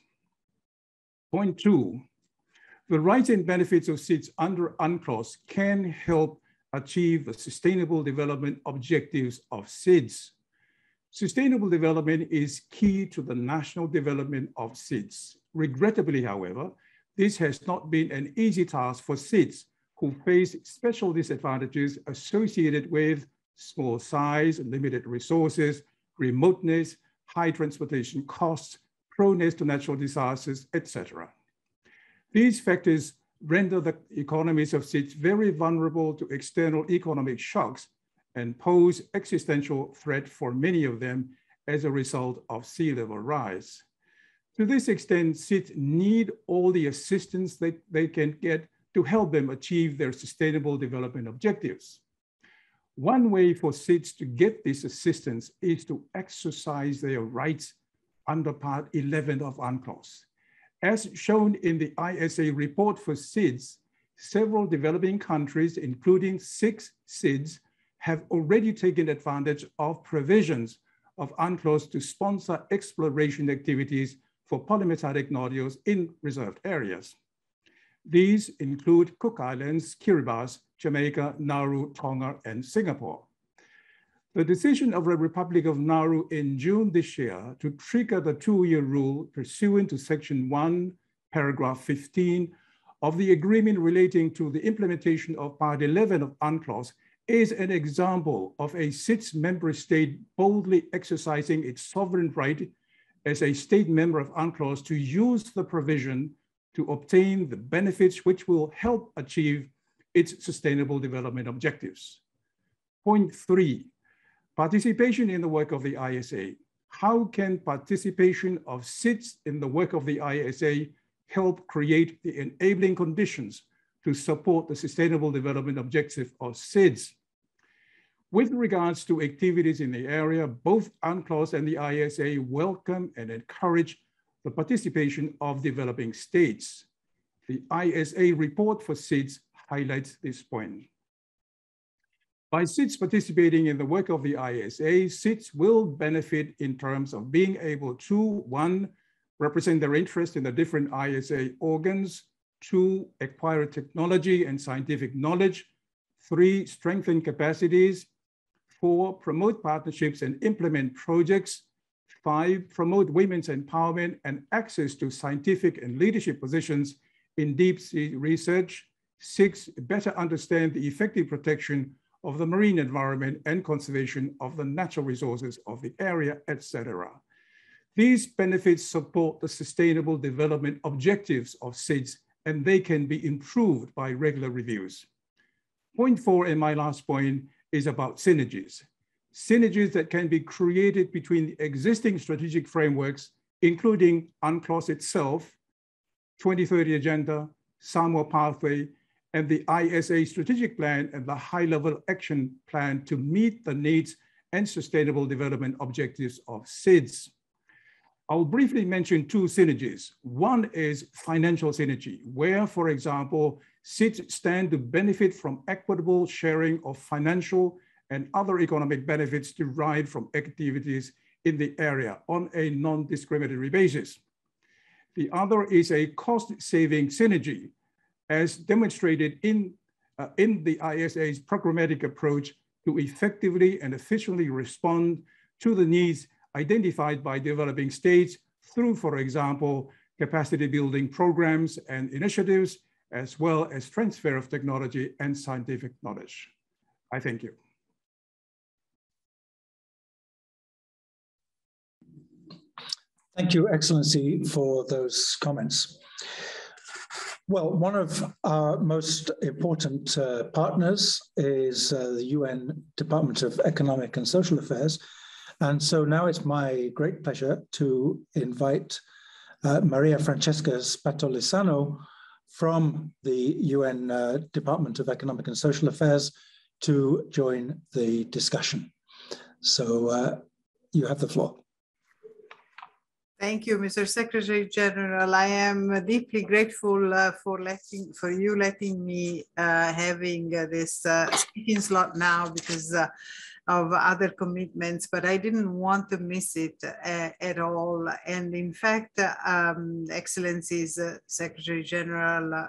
Point 2, the rights and benefits of SIDS under UNCLOS can help achieve the sustainable development objectives of SIDS. Sustainable development is key to the national development of SIDS. Regrettably, however, this has not been an easy task for SIDS, who face special disadvantages associated with small size, limited resources, remoteness, high transportation costs, proneness to natural disasters, etc. These factors render the economies of SIDS very vulnerable to external economic shocks and pose existential threat for many of them as a result of sea level rise. To this extent, SIDS need all the assistance that they can get to help them achieve their sustainable development objectives. One way for SIDS to get this assistance is to exercise their rights under Part 11 of UNCLOS. As shown in the ISA report for SIDS, several developing countries, including 6 SIDS, have already taken advantage of provisions of UNCLOS to sponsor exploration activities for polymetallic nodules in reserved areas. These include Cook Islands, Kiribati, Jamaica, Nauru, Tonga, and Singapore. The decision of the Republic of Nauru in June this year to trigger the 2-year rule pursuant to Section 1, Paragraph 15 of the agreement relating to the implementation of Part 11 of UNCLOS is an example of a SIDS member state boldly exercising its sovereign right as a state member of UNCLOS to use the provision to obtain the benefits which will help achieve its sustainable development objectives. Point 3, participation in the work of the ISA. How can participation of SIDS in the work of the ISA help create the enabling conditions to support the sustainable development objective of SIDS? With regards to activities in the area, both UNCLOS and the ISA welcome and encourage the participation of developing states. The ISA report for SIDS highlights this point. By SIDS participating in the work of the ISA, SIDS will benefit in terms of being able to, 1, represent their interest in the different ISA organs, 2, acquire technology and scientific knowledge, 3, strengthen capacities, 4, promote partnerships and implement projects, 5, promote women's empowerment and access to scientific and leadership positions in deep sea research, 6, better understand the effective protection of the marine environment and conservation of the natural resources of the area, etc. These benefits support the sustainable development objectives of SIDS and they can be improved by regular reviews. Point 4, and my last point, is about synergies. Synergies that can be created between the existing strategic frameworks, including UNCLOS itself, 2030 Agenda, Samoa Pathway, and the ISA strategic plan and the high-level action plan to meet the needs and sustainable development objectives of SIDS. I'll briefly mention 2 synergies. One is financial synergy, where, for example, SIDS stand to benefit from equitable sharing of financial and other economic benefits derived from activities in the area on a non-discriminatory basis. The other is a cost-saving synergy, as demonstrated in the ISA's programmatic approach to effectively and efficiently respond to the needs identified by developing states through, for example, capacity building programs and initiatives, as well as transfer of technology and scientific knowledge. I thank you. Thank you, Excellency, for those comments. Well, one of our most important partners is the UN Department of Economic and Social Affairs. And so now it's my great pleasure to invite Maria Francesca Spatolisano from the UN Department of Economic and Social Affairs to join the discussion. So you have the floor. Thank you, Mr. Secretary General. I am deeply grateful for you letting me having this speaking slot now because of other commitments, but I didn't want to miss it at all. And in fact, Excellencies, Secretary General,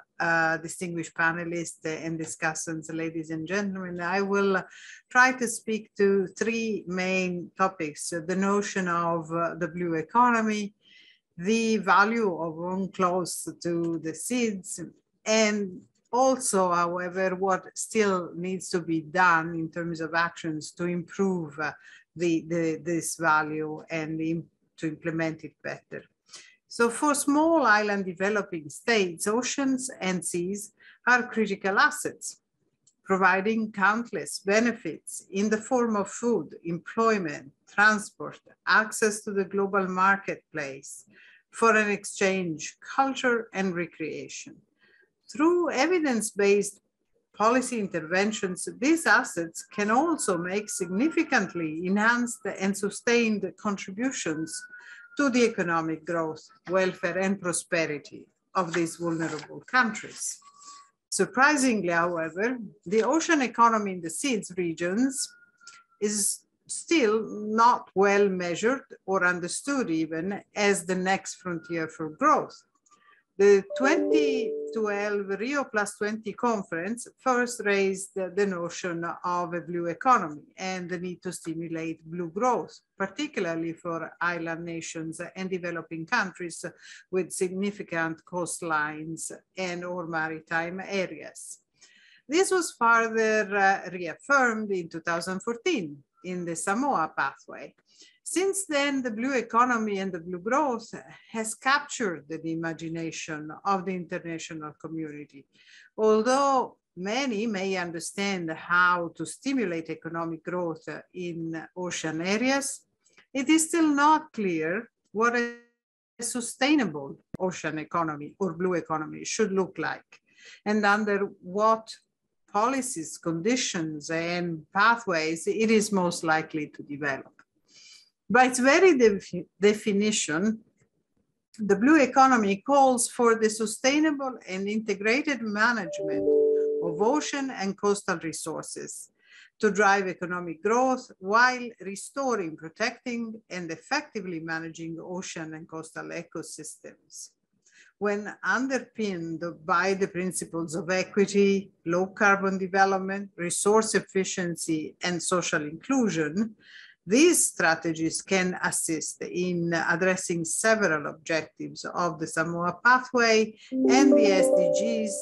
distinguished panelists and discussants, ladies and gentlemen, I will try to speak to 3 main topics: the notion of the blue economy, the value of UNCLOS to the SIDS, and also, however, what still needs to be done in terms of actions to improve this value and to implement it better. So for small island developing states, oceans and seas are critical assets, providing countless benefits in the form of food, employment, transport, access to the global marketplace, foreign exchange, culture, and recreation. Through evidence-based policy interventions, these assets can also make significantly enhanced and sustained contributions to the economic growth, welfare, and prosperity of these vulnerable countries. Surprisingly, however, the ocean economy in the SIDS regions is still not well measured or understood even as the next frontier for growth. The 2012 Rio+20 conference first raised the notion of a blue economy and the need to stimulate blue growth, particularly for island nations and developing countries with significant coastlines and or maritime areas. This was further reaffirmed in 2014 in the Samoa Pathway. Since then, the blue economy and the blue growth has captured the imagination of the international community. Although many may understand how to stimulate economic growth in ocean areas, it is still not clear what a sustainable ocean economy or blue economy should look like, and under what policies, conditions, and pathways it is most likely to develop. By its very definition, the blue economy calls for the sustainable and integrated management of ocean and coastal resources to drive economic growth while restoring, protecting, and effectively managing ocean and coastal ecosystems. When underpinned by the principles of equity, low carbon development, resource efficiency, and social inclusion, these strategies can assist in addressing several objectives of the Samoa Pathway and the SDGs,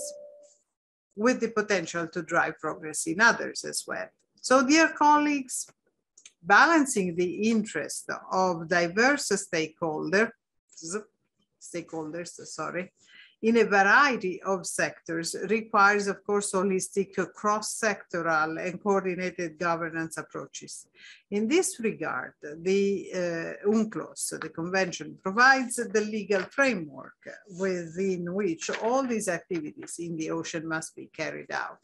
with the potential to drive progress in others as well. So, dear colleagues, balancing the interest of diverse stakeholders in a variety of sectors requires, of course, holistic, cross-sectoral and coordinated governance approaches. In this regard, the UNCLOS, the convention, provides the legal framework within which all these activities in the ocean must be carried out.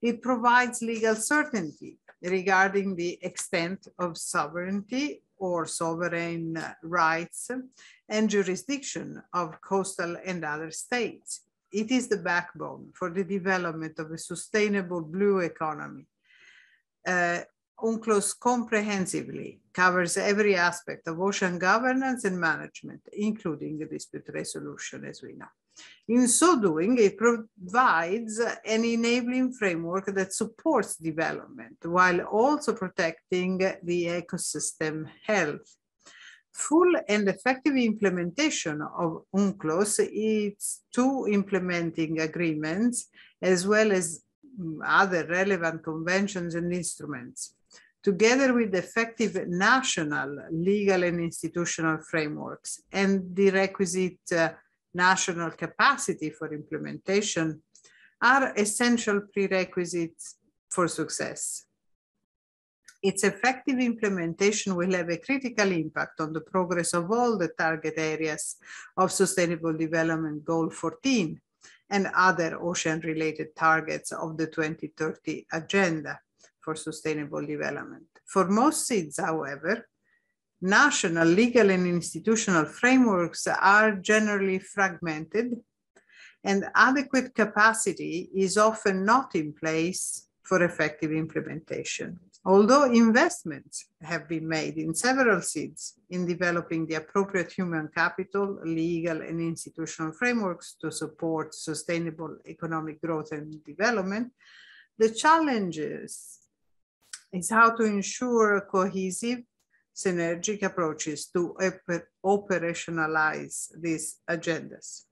It provides legal certainty regarding the extent of sovereignty or sovereign rights and jurisdiction of coastal and other states. It is the backbone for the development of a sustainable blue economy. UNCLOS comprehensively covers every aspect of ocean governance and management, including the dispute resolution, as we know. In so doing, it provides an enabling framework that supports development while also protecting the ecosystem health. Full and effective implementation of UNCLOS, its two implementing agreements, as well as other relevant conventions and instruments, together with effective national legal and institutional frameworks and the requisite national capacity for implementation, are essential prerequisites for success. Its effective implementation will have a critical impact on the progress of all the target areas of Sustainable Development Goal 14 and other ocean-related targets of the 2030 Agenda for Sustainable Development. For most SIDS, however, national legal and institutional frameworks are generally fragmented, and adequate capacity is often not in place for effective implementation. Although investments have been made in several SIDS in developing the appropriate human capital, legal and institutional frameworks to support sustainable economic growth and development, the challenges is how to ensure cohesive, synergic approaches to operationalize these agendas.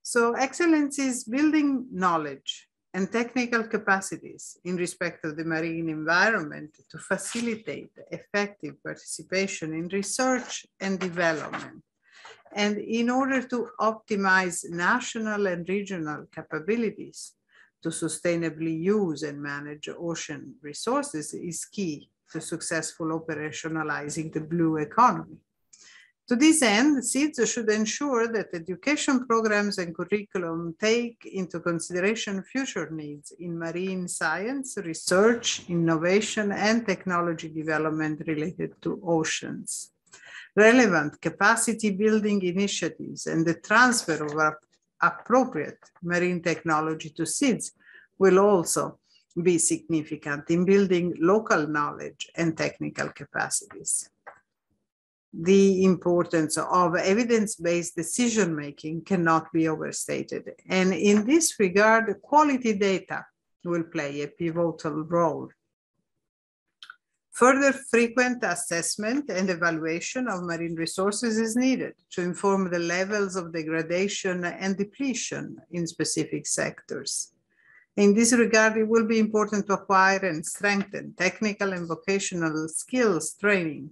So excellence is building knowledge and technical capacities in respect of the marine environment to facilitate effective participation in research and development. And in order to optimize national and regional capabilities to sustainably use and manage ocean resources is key to successful operationalizing the blue economy. To this end, SIDS should ensure that education programs and curriculum take into consideration future needs in marine science, research, innovation, and technology development related to oceans. Relevant capacity building initiatives and the transfer of appropriate marine technology to SIDS will also be significant in building local knowledge and technical capacities. The importance of evidence-based decision-making cannot be overstated. And in this regard, quality data will play a pivotal role. Further frequent assessment and evaluation of marine resources is needed to inform the levels of degradation and depletion in specific sectors. In this regard, it will be important to acquire and strengthen technical and vocational skills training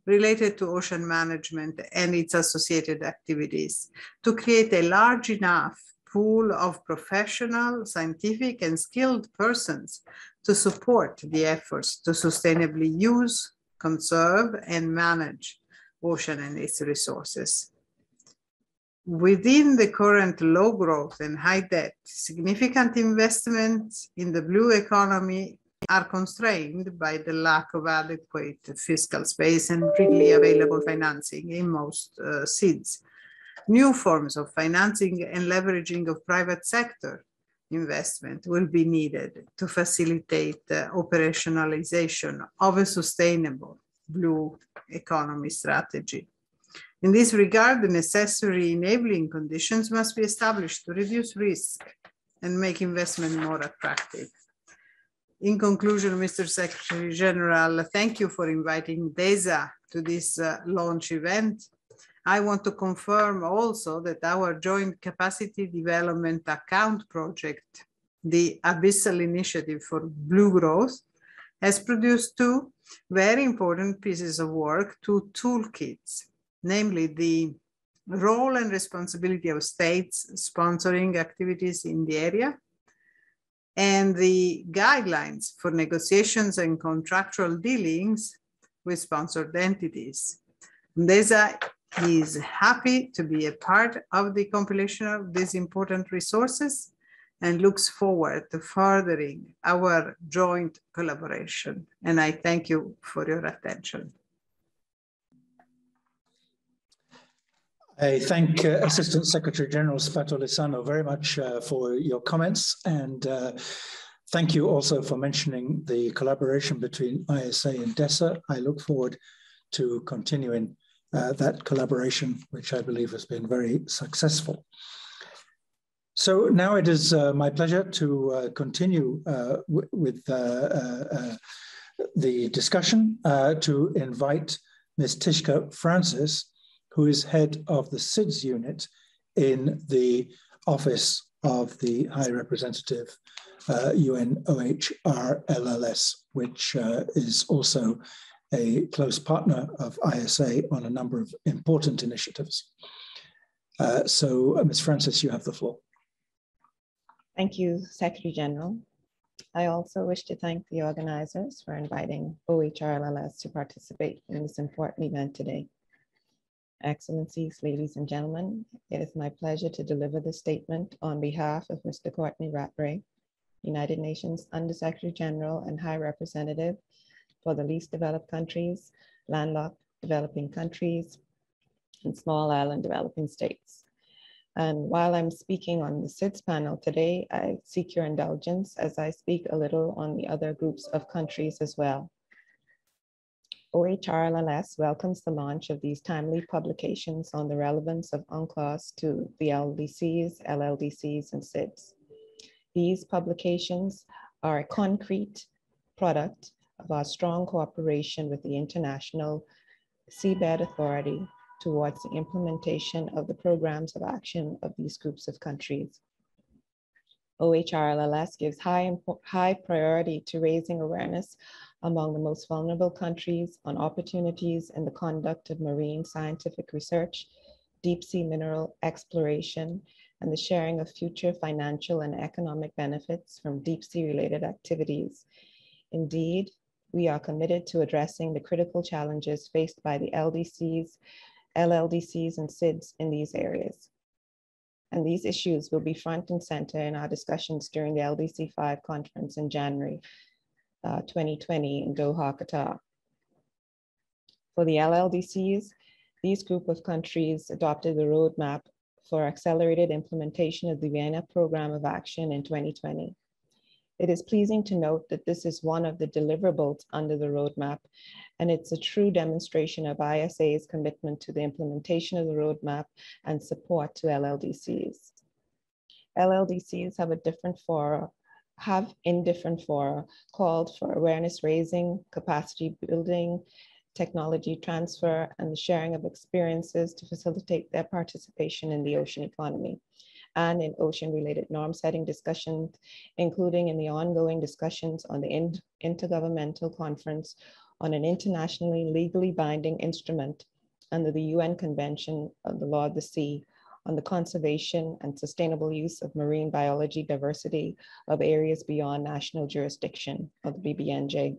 related to ocean management and its associated activities to create a large enough pool of professional, scientific, and skilled persons to support the efforts to sustainably use, conserve, and manage ocean and its resources. Within the current low growth and high debt, significant investments in the blue economy are constrained by the lack of adequate fiscal space and freely available financing in most SIDS. New forms of financing and leveraging of private sector investment will be needed to facilitate the operationalization of a sustainable blue economy strategy. In this regard, the necessary enabling conditions must be established to reduce risk and make investment more attractive. In conclusion, Mr. Secretary General, thank you for inviting DESA to this launch event. I want to confirm also that our joint capacity development account project, the Abyssal Initiative for Blue Growth, has produced two very important pieces of work, two toolkits, namely the role and responsibility of states sponsoring activities in the area, and the guidelines for negotiations and contractual dealings with sponsored entities. UNDESA is happy to be a part of the compilation of these important resources and looks forward to furthering our joint collaboration. And I thank you for your attention. I thank Assistant Secretary General Spato Lissano very much for your comments, and thank you also for mentioning the collaboration between ISA and DESA. I look forward to continuing that collaboration, which I believe has been very successful. So now it is my pleasure to continue with the discussion, to invite Ms. Tishka Francis, who is head of the SIDS unit in the Office of the High Representative UNOHR LLS, which is also a close partner of ISA on a number of important initiatives. So Ms. Francis, you have the floor. Thank you, Secretary General. I also wish to thank the organizers for inviting OHRLLS to participate in this important event today. Excellencies, ladies and gentlemen, it is my pleasure to deliver this statement on behalf of Mr. Courtney Rattray, United Nations Under-Secretary General and High Representative for the least developed countries, landlocked developing countries, and small island developing states. And while I'm speaking on the SIDS panel today, I seek your indulgence as I speak a little on the other groups of countries as well. OHRLLS welcomes the launch of these timely publications on the relevance of UNCLOS to the LDCs, LLDCs, and SIDS. These publications are a concrete product of our strong cooperation with the International Seabed Authority towards the implementation of the programs of action of these groups of countries. OHRLLS gives high priority to raising awareness among the most vulnerable countries on opportunities in the conduct of marine scientific research, deep sea mineral exploration, and the sharing of future financial and economic benefits from deep sea related activities. Indeed, we are committed to addressing the critical challenges faced by the LDCs, LLDCs, and SIDS in these areas. And these issues will be front and center in our discussions during the LDC 5 conference in January 2020 in Doha, Qatar. For the LLDCs, these group of countries adopted the roadmap for accelerated implementation of the Vienna Program of Action in 2020. It is pleasing to note that this is one of the deliverables under the roadmap, and it's a true demonstration of ISA's commitment to the implementation of the roadmap and support to LLDCs. LLDCs have in different fora called for awareness raising, capacity building, technology transfer, and the sharing of experiences to facilitate their participation in the ocean economy and in ocean-related norm-setting discussions, including in the ongoing discussions on the Intergovernmental Conference on an internationally legally binding instrument under the UN Convention of the Law of the Sea on the conservation and sustainable use of marine biology diversity of areas beyond national jurisdiction of the BBNJ.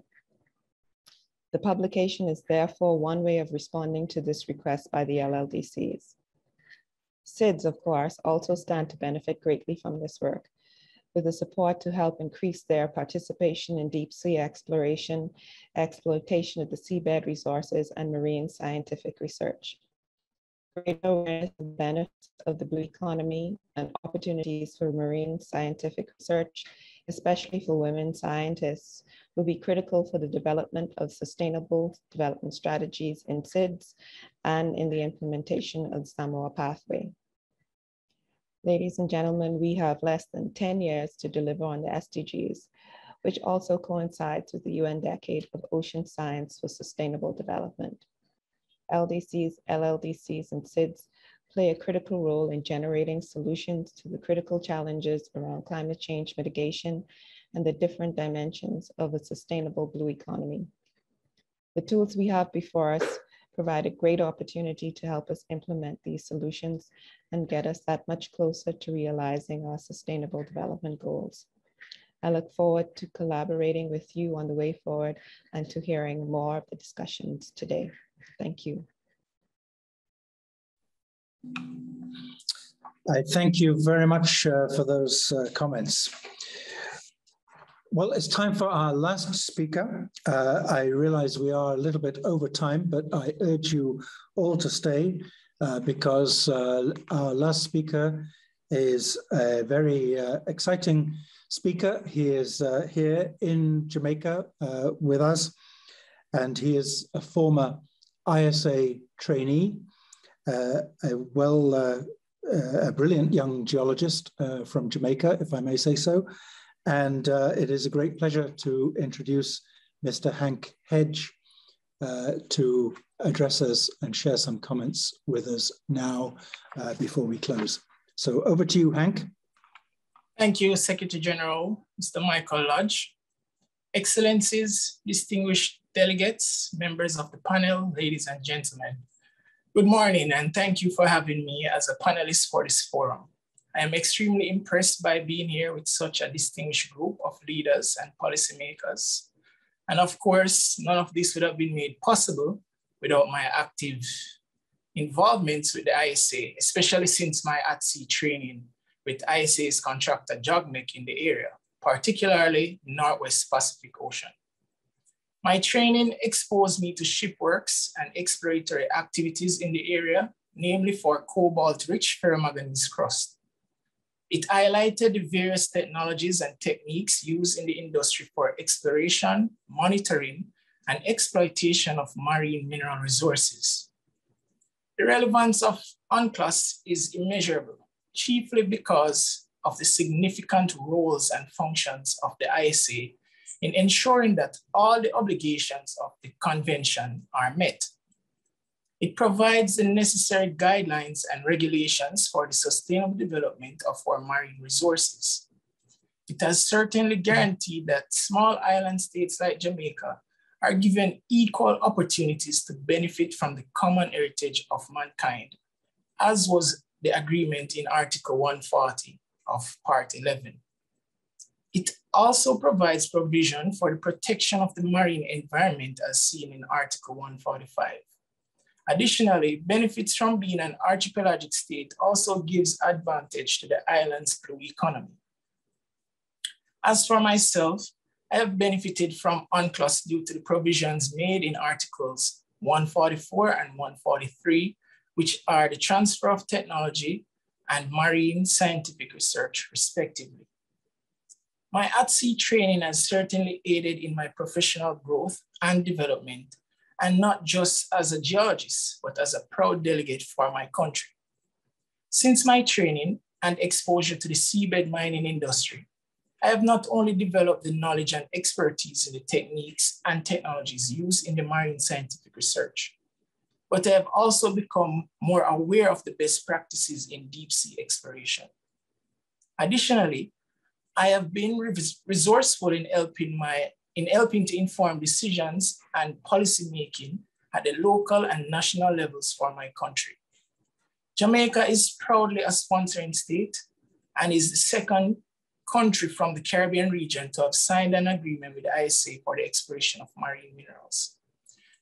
The publication is therefore one way of responding to this request by the LLDCs. SIDS, of course, also stand to benefit greatly from this work, with the support to help increase their participation in deep sea exploration, exploitation of the seabed resources, and marine scientific research. Greater awareness of the benefits of the blue economy and opportunities for marine scientific research, especially for women scientists, will be critical for the development of sustainable development strategies in SIDS and in the implementation of the Samoa Pathway. Ladies and gentlemen, we have less than 10 years to deliver on the SDGs, which also coincides with the UN Decade of Ocean Science for Sustainable Development. LDCs, LLDCs, and SIDS play a critical role in generating solutions to the critical challenges around climate change mitigation and the different dimensions of a sustainable blue economy. The tools we have before us provide a great opportunity to help us implement these solutions and get us that much closer to realizing our sustainable development goals. I look forward to collaborating with you on the way forward and to hearing more of the discussions today. Thank you. I thank you very much for those comments. Well, it's time for our last speaker. I realize we are a little bit over time, but I urge you all to stay because our last speaker is a very exciting speaker. He is here in Jamaica with us, and he is a former ISA trainee, a brilliant young geologist from Jamaica, if I may say so. And it is a great pleasure to introduce Mr. Hank Hedge to address us and share some comments with us now before we close. So over to you, Hank. Thank you, Secretary General, Mr. Michael Lodge. Excellencies, distinguished delegates, members of the panel, ladies and gentlemen. Good morning, and thank you for having me as a panelist for this forum. I am extremely impressed by being here with such a distinguished group of leaders and policymakers. And of course, none of this would have been made possible without my active involvement with the ISA, especially since my at-sea training with ISA's contractor JOGMEC in the area, particularly Northwest Pacific Ocean. My training exposed me to shipworks and exploratory activities in the area, namely for cobalt-rich ferromanganese crust. It highlighted the various technologies and techniques used in the industry for exploration, monitoring, and exploitation of marine mineral resources. The relevance of UNCLOS is immeasurable, chiefly because of the significant roles and functions of the ISA in ensuring that all the obligations of the convention are met. It provides the necessary guidelines and regulations for the sustainable development of our marine resources. It has certainly guaranteed that small island states like Jamaica are given equal opportunities to benefit from the common heritage of mankind, as was the agreement in Article 140 of Part 11. It also provides provision for the protection of the marine environment as seen in Article 145. Additionally, benefits from being an archipelagic state also gives advantage to the island's blue economy. As for myself, I have benefited from UNCLOS due to the provisions made in Articles 144 and 143, which are the transfer of technology and marine scientific research, respectively. My at-sea training has certainly aided in my professional growth and development, and not just as a geologist, but as a proud delegate for my country. Since my training and exposure to the seabed mining industry, I have not only developed the knowledge and expertise in the techniques and technologies used in the marine scientific research, but I have also become more aware of the best practices in deep sea exploration. Additionally, I have been resourceful in helping to inform decisions and policy making at the local and national levels for my country. Jamaica is proudly a sponsoring state and is the second country from the Caribbean region to have signed an agreement with the ISA for the exploration of marine minerals.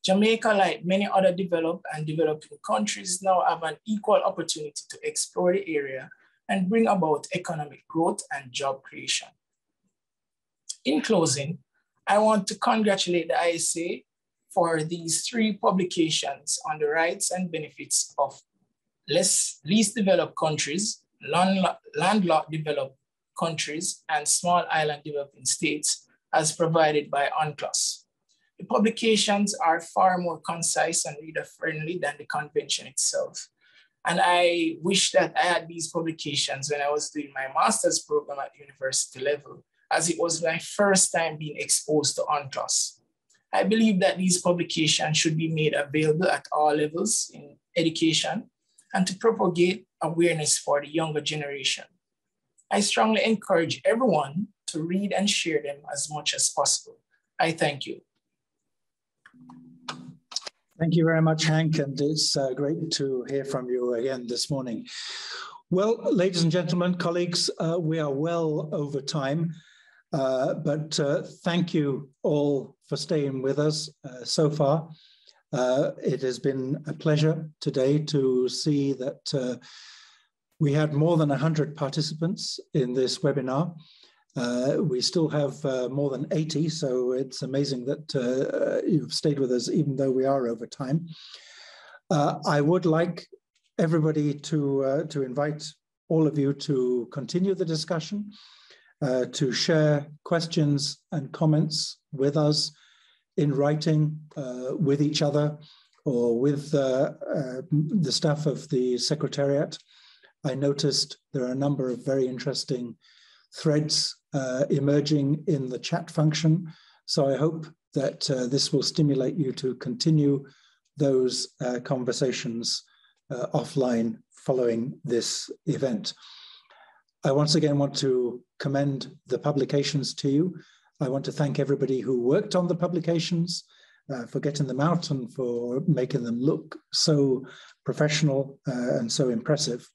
Jamaica, like many other developed and developing countries, now have an equal opportunity to explore the area and bring about economic growth and job creation. In closing, I want to congratulate the ISA for these 3 publications on the rights and benefits of least developed countries, landlocked developed countries, and small island developing states as provided by UNCLOS. The publications are far more concise and reader-friendly than the convention itself. And I wish that I had these publications when I was doing my master's program at university level, as it was my first time being exposed to UNCLOS. I believe that these publications should be made available at all levels in education and to propagate awareness for the younger generation. I strongly encourage everyone to read and share them as much as possible. I thank you. Thank you very much, Hank, and it's great to hear from you again this morning. Well, ladies and gentlemen, colleagues, we are well over time, but thank you all for staying with us so far. It has been a pleasure today to see that we had more than 100 participants in this webinar. We still have more than 80, so it's amazing that you've stayed with us even though we are over time. I would like everybody to invite all of you to continue the discussion, to share questions and comments with us in writing, with each other, or with the staff of the Secretariat. I noticed there are a number of very interesting threads emerging in the chat function. So I hope that this will stimulate you to continue those conversations offline following this event. I once again want to commend the publications to you. I want to thank everybody who worked on the publications for getting them out and for making them look so professional and so impressive.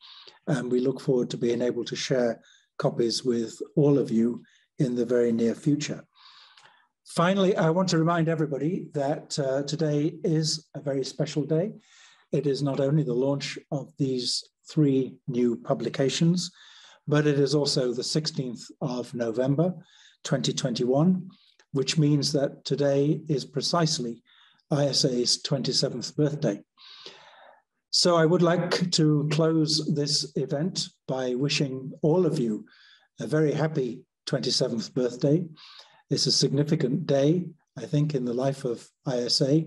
And we look forward to being able to share copies with all of you in the very near future. Finally, I want to remind everybody that today is a very special day. It is not only the launch of these 3 new publications, but it is also the 16th of November, 2021, which means that today is precisely ISA's 27th birthday. So I would like to close this event by wishing all of you a very happy 27th birthday. It's a significant day, I think, in the life of ISA,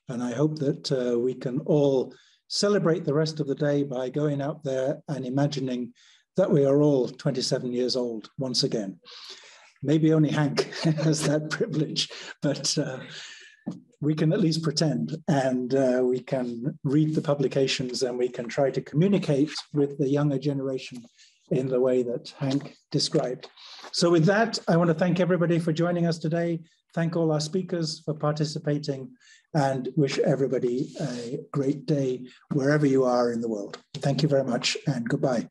and I hope that we can all celebrate the rest of the day by going out there and imagining that we are all 27 years old once again. Maybe only Hank has that privilege, but we can at least pretend, and we can read the publications and we can try to communicate with the younger generation in the way that Hank described. So with that, I want to thank everybody for joining us today, thank all our speakers for participating, and wish everybody a great day wherever you are in the world. Thank you very much and goodbye.